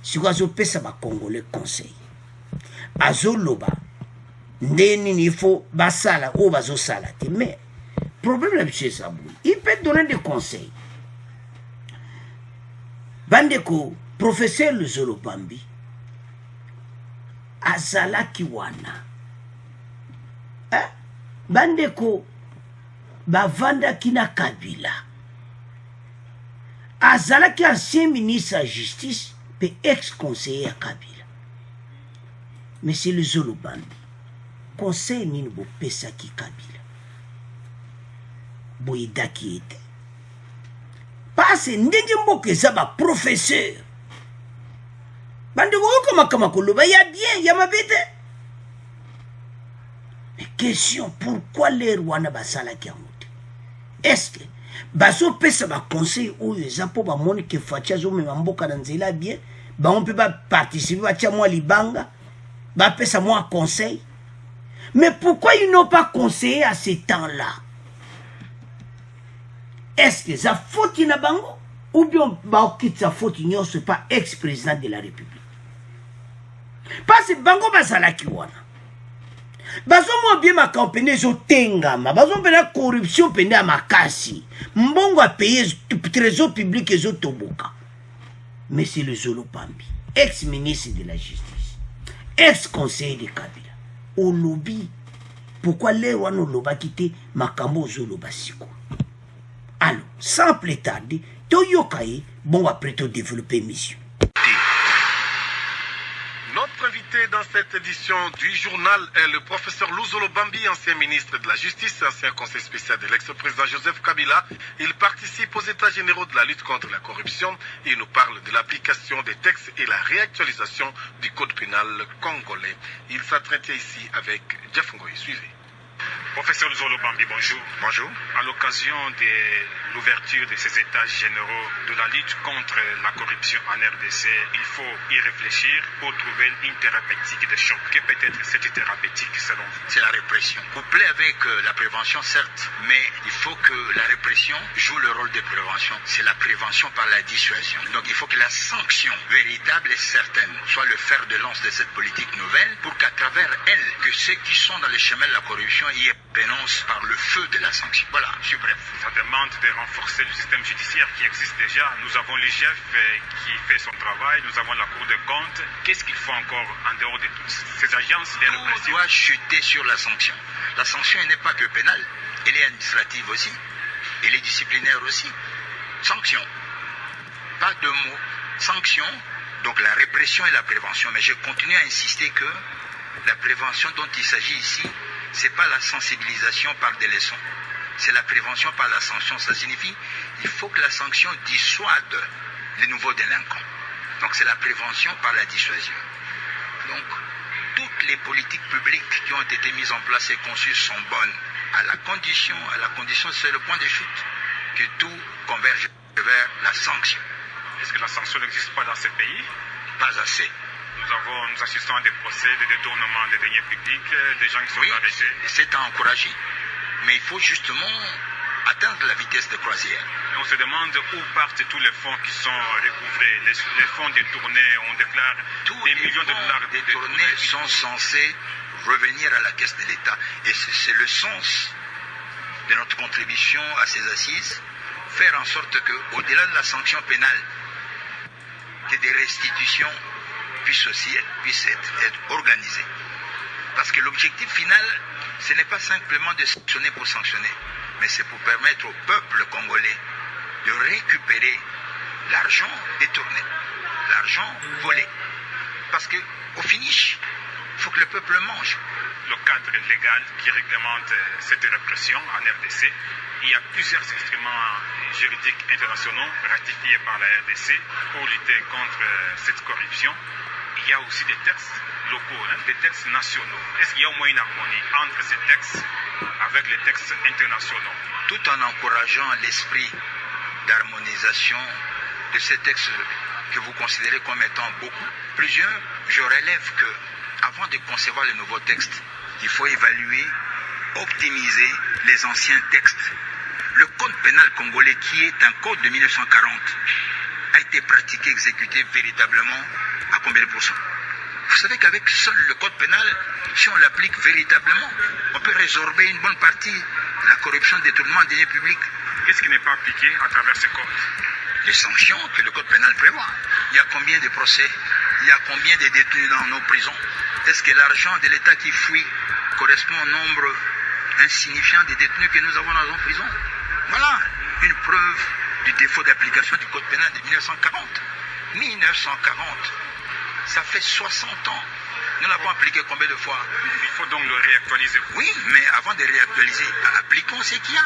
siko azopesa bakongolais conseil azoloba ndeni il faut basala oyo bazosala te mais problème là, M. Sabou, il peut donner des conseils. Bandeko, professeur le Zolopambi, Azala Kiwana. Bandeko, Bavanda Kina Kabila. Azala qui ancien ministre de la justice, peut ex-conseiller à Kabila. Mais c'est le Zolopambi. Conseil Ninbo Pesaki Kabila. Boyedaki ete parce ndenge mboka eza ba professeur bandeko okomakama koloba ya bien ya mabe te mais question pourquoi les wana basalaki yango te est-ce que bazopesa baconseil oyo eza mpo bamoni ke Faci azomema mboka na nzela bien bango mpe baparticipe batia mwa libanga bapesa mwa conseil mais pourquoi ils n'ont pas conseillé à ce temps-là? Est-ce que ça faute na bango ou bien baokit sa faute nyonso pas ex-président de la République? Parce que bango bazalaki wana bazomo bien makampene ezotengama bazompena corruption pende ya makasi mbongo apaye trésor public ezotoboka. Mais c'est le Zolopambi, ex-ministre de la Justice, ex-conseiller de Kabila au lobby. Pourquoi les wana loba kité makambo zoloba siko? Alors, sans plus tarder, Toyokaye, bon après tout développer mission. Notre invité invité dans cette édition du journal est le professeur Luzolo Bambi, ancien ministre de la Justice, ancien conseiller spécial de l'ex-président Joseph Kabila. Il participe aux États généraux de la lutte contre la corruption et il nous parle de l'application des textes et la réactualisation du code pénal congolais. Il s'entretient ici avec Jeff Ngoy. Suivez. Professeur Luzolo Bambi, bonjour. Bonjour. À l'occasion de l'ouverture de ces états généraux de la lutte contre la corruption en RDC, il faut y réfléchir pour trouver une thérapeutique de choc. Quelle peut être cette thérapeutique selon vous? C'est la répression. Couplée avec la prévention, certes, mais il faut que la répression joue le rôle de prévention. C'est la prévention par la dissuasion. Donc il faut que la sanction véritable et certaine soit le fer de lance de cette politique nouvelle pour qu'à travers elle, que ceux qui sont dans les chemins de la corruption y pénance par le feu de la sanction. Voilà, je suis bref. Ça demande de renforcer le système judiciaire qui existe déjà. Nous avons l'IGF qui fait son travail, nous avons la Cour des comptes. Qu'est-ce qu'il faut encore en dehors de toutes ces agences? Tout doit chuter sur la sanction. La sanction n'est pas que pénale, elle est administrative aussi, elle est disciplinaire aussi. Sanction. Pas de mots. Sanction, donc la répression et la prévention. Mais je continue à insister que la prévention dont il s'agit ici, c'est pas la sensibilisation par des leçons, c'est la prévention par la sanction. Ça signifie il faut que la sanction dissuade les nouveaux délinquants. Donc c'est la prévention par la dissuasion. Donc toutes les politiques publiques qui ont été mises en place et conçues sont bonnes, à la condition, c'est le point de chute, que tout converge vers la sanction. Est-ce que la sanction n'existe pas dans ces pays? Pas assez. Nous assistons à des procès de détournement des deniers publics, des gens qui sont arrêtés. C'est à encourager. Mais il faut justement atteindre la vitesse de croisière. Et on se demande où partent tous les fonds qui sont recouvrés. Les fonds détournés, on déclare des millions de dollars détournés sont censés revenir à la caisse de l'État. Et c'est le sens de notre contribution à ces assises, faire en sorte qu'au-delà de la sanction pénale, que des restitutions puissent être organisées. Parce que l'objectif final, ce n'est pas simplement de sanctionner pour sanctionner, mais c'est pour permettre au peuple congolais de récupérer l'argent détourné, l'argent volé. Parce qu'au finish, il faut que le peuple mange. Le cadre légal qui réglemente cette répression en RDC, il y a plusieurs instruments juridiques internationaux ratifiés par la RDC pour lutter contre cette corruption. Il y a aussi des textes locaux, des textes nationaux. Est-ce qu'il y a au moins une harmonie entre ces textes avec les textes internationaux? Tout en encourageant l'esprit d'harmonisation de ces textes que vous considérez comme étant beaucoup, plusieurs, je relève que avant de concevoir le nouveau texte, il faut évaluer, optimiser les anciens textes. Le code pénal congolais, qui est un code de 1940, a été pratiqué, exécuté véritablement à combien de pourcents? Vous savez qu'avec seul le code pénal, si on l'applique véritablement, on peut résorber une bonne partie de la corruption, détournement des deniers publics. Qu'est-ce qui n'est pas appliqué à travers ce code? Les sanctions que le code pénal prévoit. Il y a combien de procès? Il y a combien de détenus dans nos prisons? Est-ce que l'argent de l'État qui fuit correspond au nombre insignifiant des détenus que nous avons dans nos prisons? Voilà une preuve du défaut d'application du code pénal de 1940. 1940, ça fait 60 ans. Nous l'avons appliqué combien de fois? Il faut donc le réactualiser. Oui, mais avant de réactualiser, appliquons ce qu'il y a.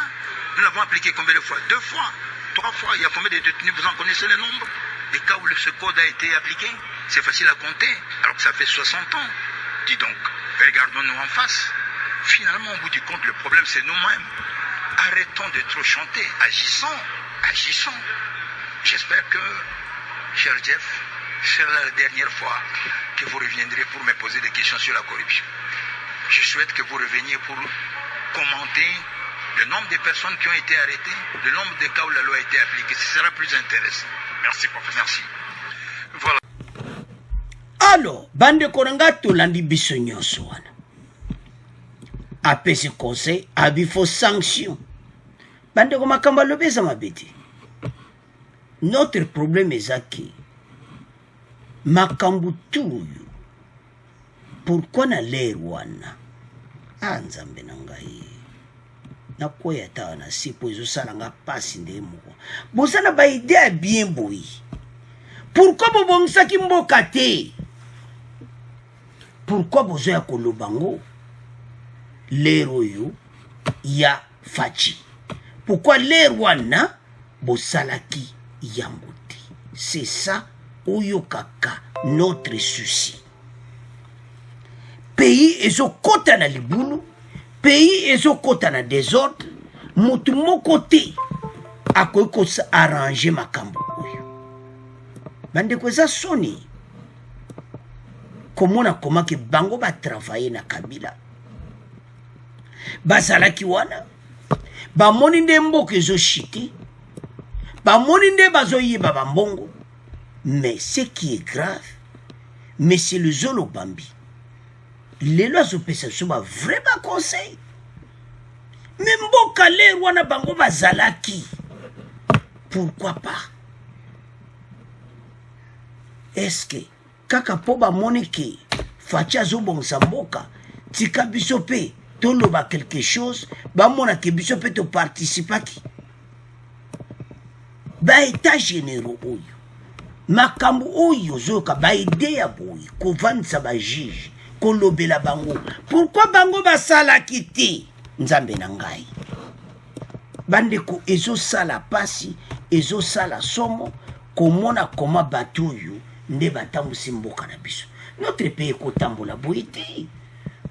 Nous l'avons appliqué combien de fois? 2 fois, 3 fois. Il y a combien de détenus? Vous en connaissez le nombre? Des cas où ce code a été appliqué? C'est facile à compter, alors que ça fait 60 ans. Dis donc, regardons-nous en face. Finalement, au bout du compte, le problème, c'est nous-mêmes. Arrêtons de trop chanter. Agissons. J'espère que, cher Jeff, c'est la dernière fois que vous reviendrez pour me poser des questions sur la corruption. Je souhaite que vous reveniez pour commenter le nombre de personnes qui ont été arrêtées, le nombre de cas où la loi a été appliquée. Ce sera plus intéressant. Merci, professeur. Merci. Voilà. Alors, bande konanga tolandi biso nyonso wana. Apesi conseil, abifo sanction. Bande ko makamba lobeza mabeti. Notre problème est que makambu tuyu. Pourquoi na l'air wana? Anzambe na ngai. Na koya ta na sipo ezosala nga pasi ndemo. Bosana ba idée bien boyi. Pourquoi bobongisaki mboka te? pourquoi besoin ya kolobango lero yo ya faci? Pourquoi lero wana bosalaki yango te? C'est ça oyo kaka notre souci. Pays ezokota na libulu, pays ezokota na désordre, mutu moko te akoki kosa arranger makambo oyo. Bandeko eza soni komona komaki bango batravaye na Kabila, bazalaki wana bamoni nde mboka ezoshite, bamoni nde bazoyeba bambongo. Mais ce qui est grave, mais c'est le Zolo Bambi. Les lois opérations sont vraiment conseil. Même mboka le wana bango bazalaki. Pourquoi pas? Est-ce que kaka po bamoni ke faci azobongisa mboka tika biso pe toloba quelque chose bamona ke biso pe to participaki ba état généraux oyo makambo oyo zoka ba idée ya boyi kovandisa ba juge kolobela bango pourquoi bango basalaki te nzambe na ngai bandeko ezosala pasi ezosala somo komona koma bato oyo nde batambusi mboka na biso. Notre pays ekotambola boye te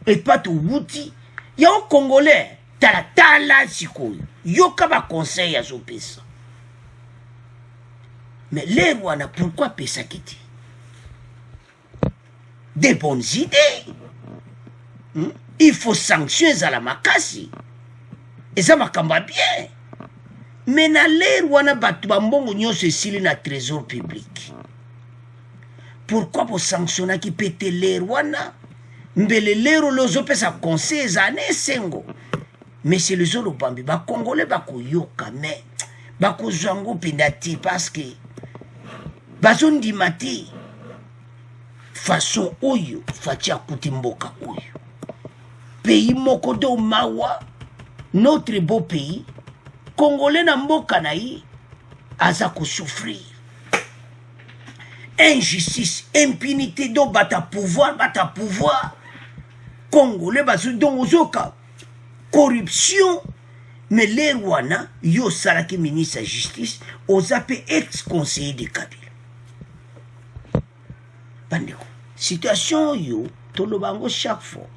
epa towuti yao congolais tala sikoyo yoka ba conseil azopesa. Mais les wana pourquoi pesaki te? Des bonnes idées. Il faut sanctions à la makasi. Et ça makamba bien. Mais na les wana batu bambongo nyonso esili na trésor public. Pourquoi vous sanctionnez qui pète les wana? Mbele lero lozo pesa conseil zane sengo. Mais c'est le Zolo Bambi ba congolais ba koyoka mais ba kozwango pindati parce que bazon di mati façon oyo fatia kutimboka oyo. Pays moko do mawa notre beau pays congolais na mboka na yi aza ko souffrir. Injustice, impunité, donc bata pouvoir. Congolais, donc ozoka corruption. Mais les Rwanda, yo salaki ministre de justice, ozape ex-conseiller de Kabila. Bandeko, situation yo, tolobango chaque fois.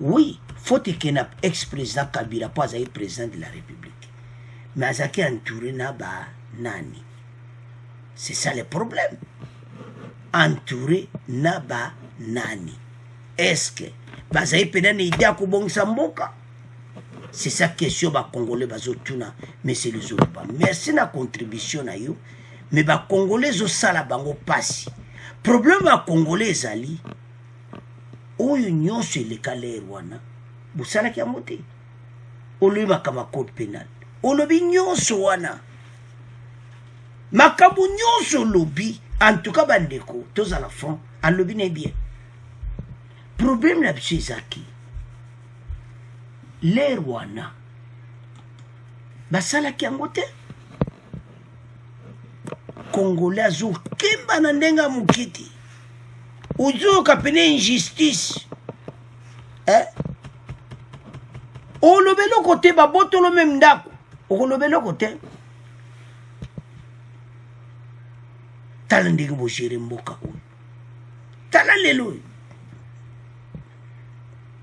Oui, faut que na ex-président Kabila pas être président de la République. Mais azaki entouré na ba nani. C'est ça le problème. Entouré naba nani. Est-ce que bazaï pédane idée à kubongisa mboka? C'est ça question ba congolais bazotuna mais c'est le Zoloba. Merci na contribution na yo mais ba congolais zo sala bango pasi. Problème ba congolais ezali oyo nyonso elekale wana busala ki amote. Olobi makama code pénal. Olobi nyonso wana. Makabu nyonso lobi. En tout cas, bandeko, tous à la fin, en lobby n'est bien. Problème là, c'est Zaki. Les Rwanda, basala ki angote. Congolais zo kemba na ndenga mukiti. Uzo kapene injustice. O lobelo côté ba botolo même ndako. O lobelo côté. Tala ndenge bo gérer mboka oyo. Tala lelo.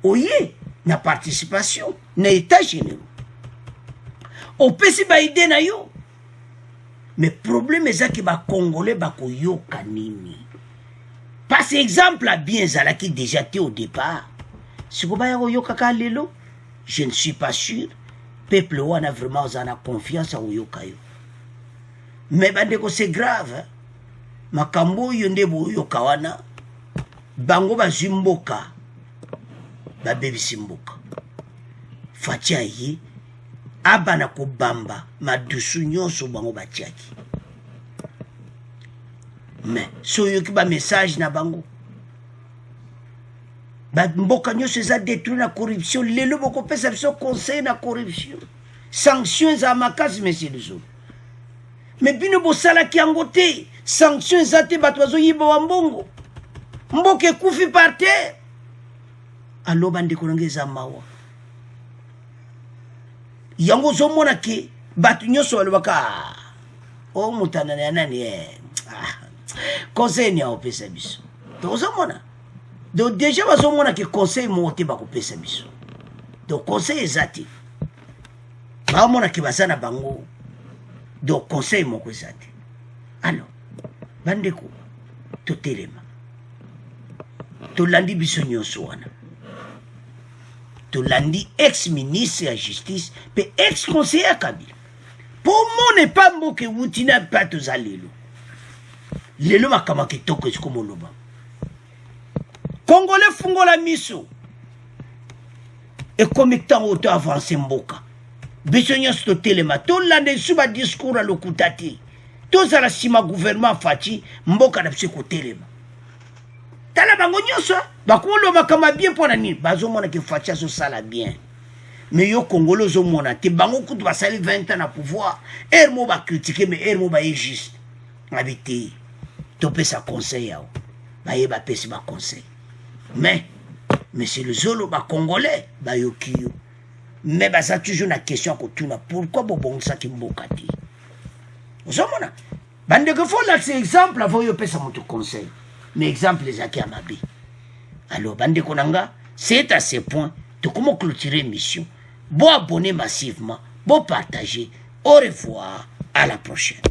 Oye, na participation, na état généraux. O pesi ba idée na yo. Mais problème ezaki ba congolais ba koyoka nini. Par exemple la bien zalaki déjà été au départ. Si ko ba yoka ka lelo, je ne suis pas sûr. Peuple wana vraiment en a confiance à yoka yo. Mais bandeko c'est grave. Hein? Makambo yonde boyo kawana bango bazimboka babebisi mboka fatia ye abana ko bamba madusu nyonso bango batiaki mais soyo ki ba message na bango ba mboka nyonso eza détruit na corruption lelo boko pesa biso conseil na corruption sanctions za makasi monsieur le jour mais bino bosala ki angote sanctions zate bato bazo yiba wa mbongo mboke kufi par terre alo bandeko na ngai eza mawa yango ozomona ke bato nyonso balobaka o mutana na nani conseil ni aopesa biso tozomona donc déjà bazomona ke conseil moko te bakopesa biso donc conseil eza te baomona ke baza na bango donc conseil moko eza te alors bandeko totelema tolandi biso nyonso wana tolandi ex ministre ya justice mpe ex conseiller ya Kabila po mone pa mboka ewuti na mpe toza lelo makambo kitoko esikomoloba congolais fungola miso ekomi ntango to avance mboka biso nyonso totelema tolanda esu badiscours ya lokuta te tozala nsima gouvernement faci mboka na biso ekotelema tala bango nyonso bakoloba makambo bien mpo na nini bazomona ke faci azosala bien mais yo congolais ozomona te bango kutu basali 20 ans na pouvoir ere mo bakritike mais ere mo baye juste abi te topesa conseil yao baye bapesi baconseil mais c'est le zolo bacongolais bayoki yo mais baza toujours na question kotuna pourquoi bobongisaki mboka te ozomona bandeko fo lakisa exemple avo yo pesa moto conseil mais exemple ezalaki ya mabe alors bandeko na nga c'est à ce point tokoma clôturer émission bo abonner massivement bo partager au revoir à la prochaine.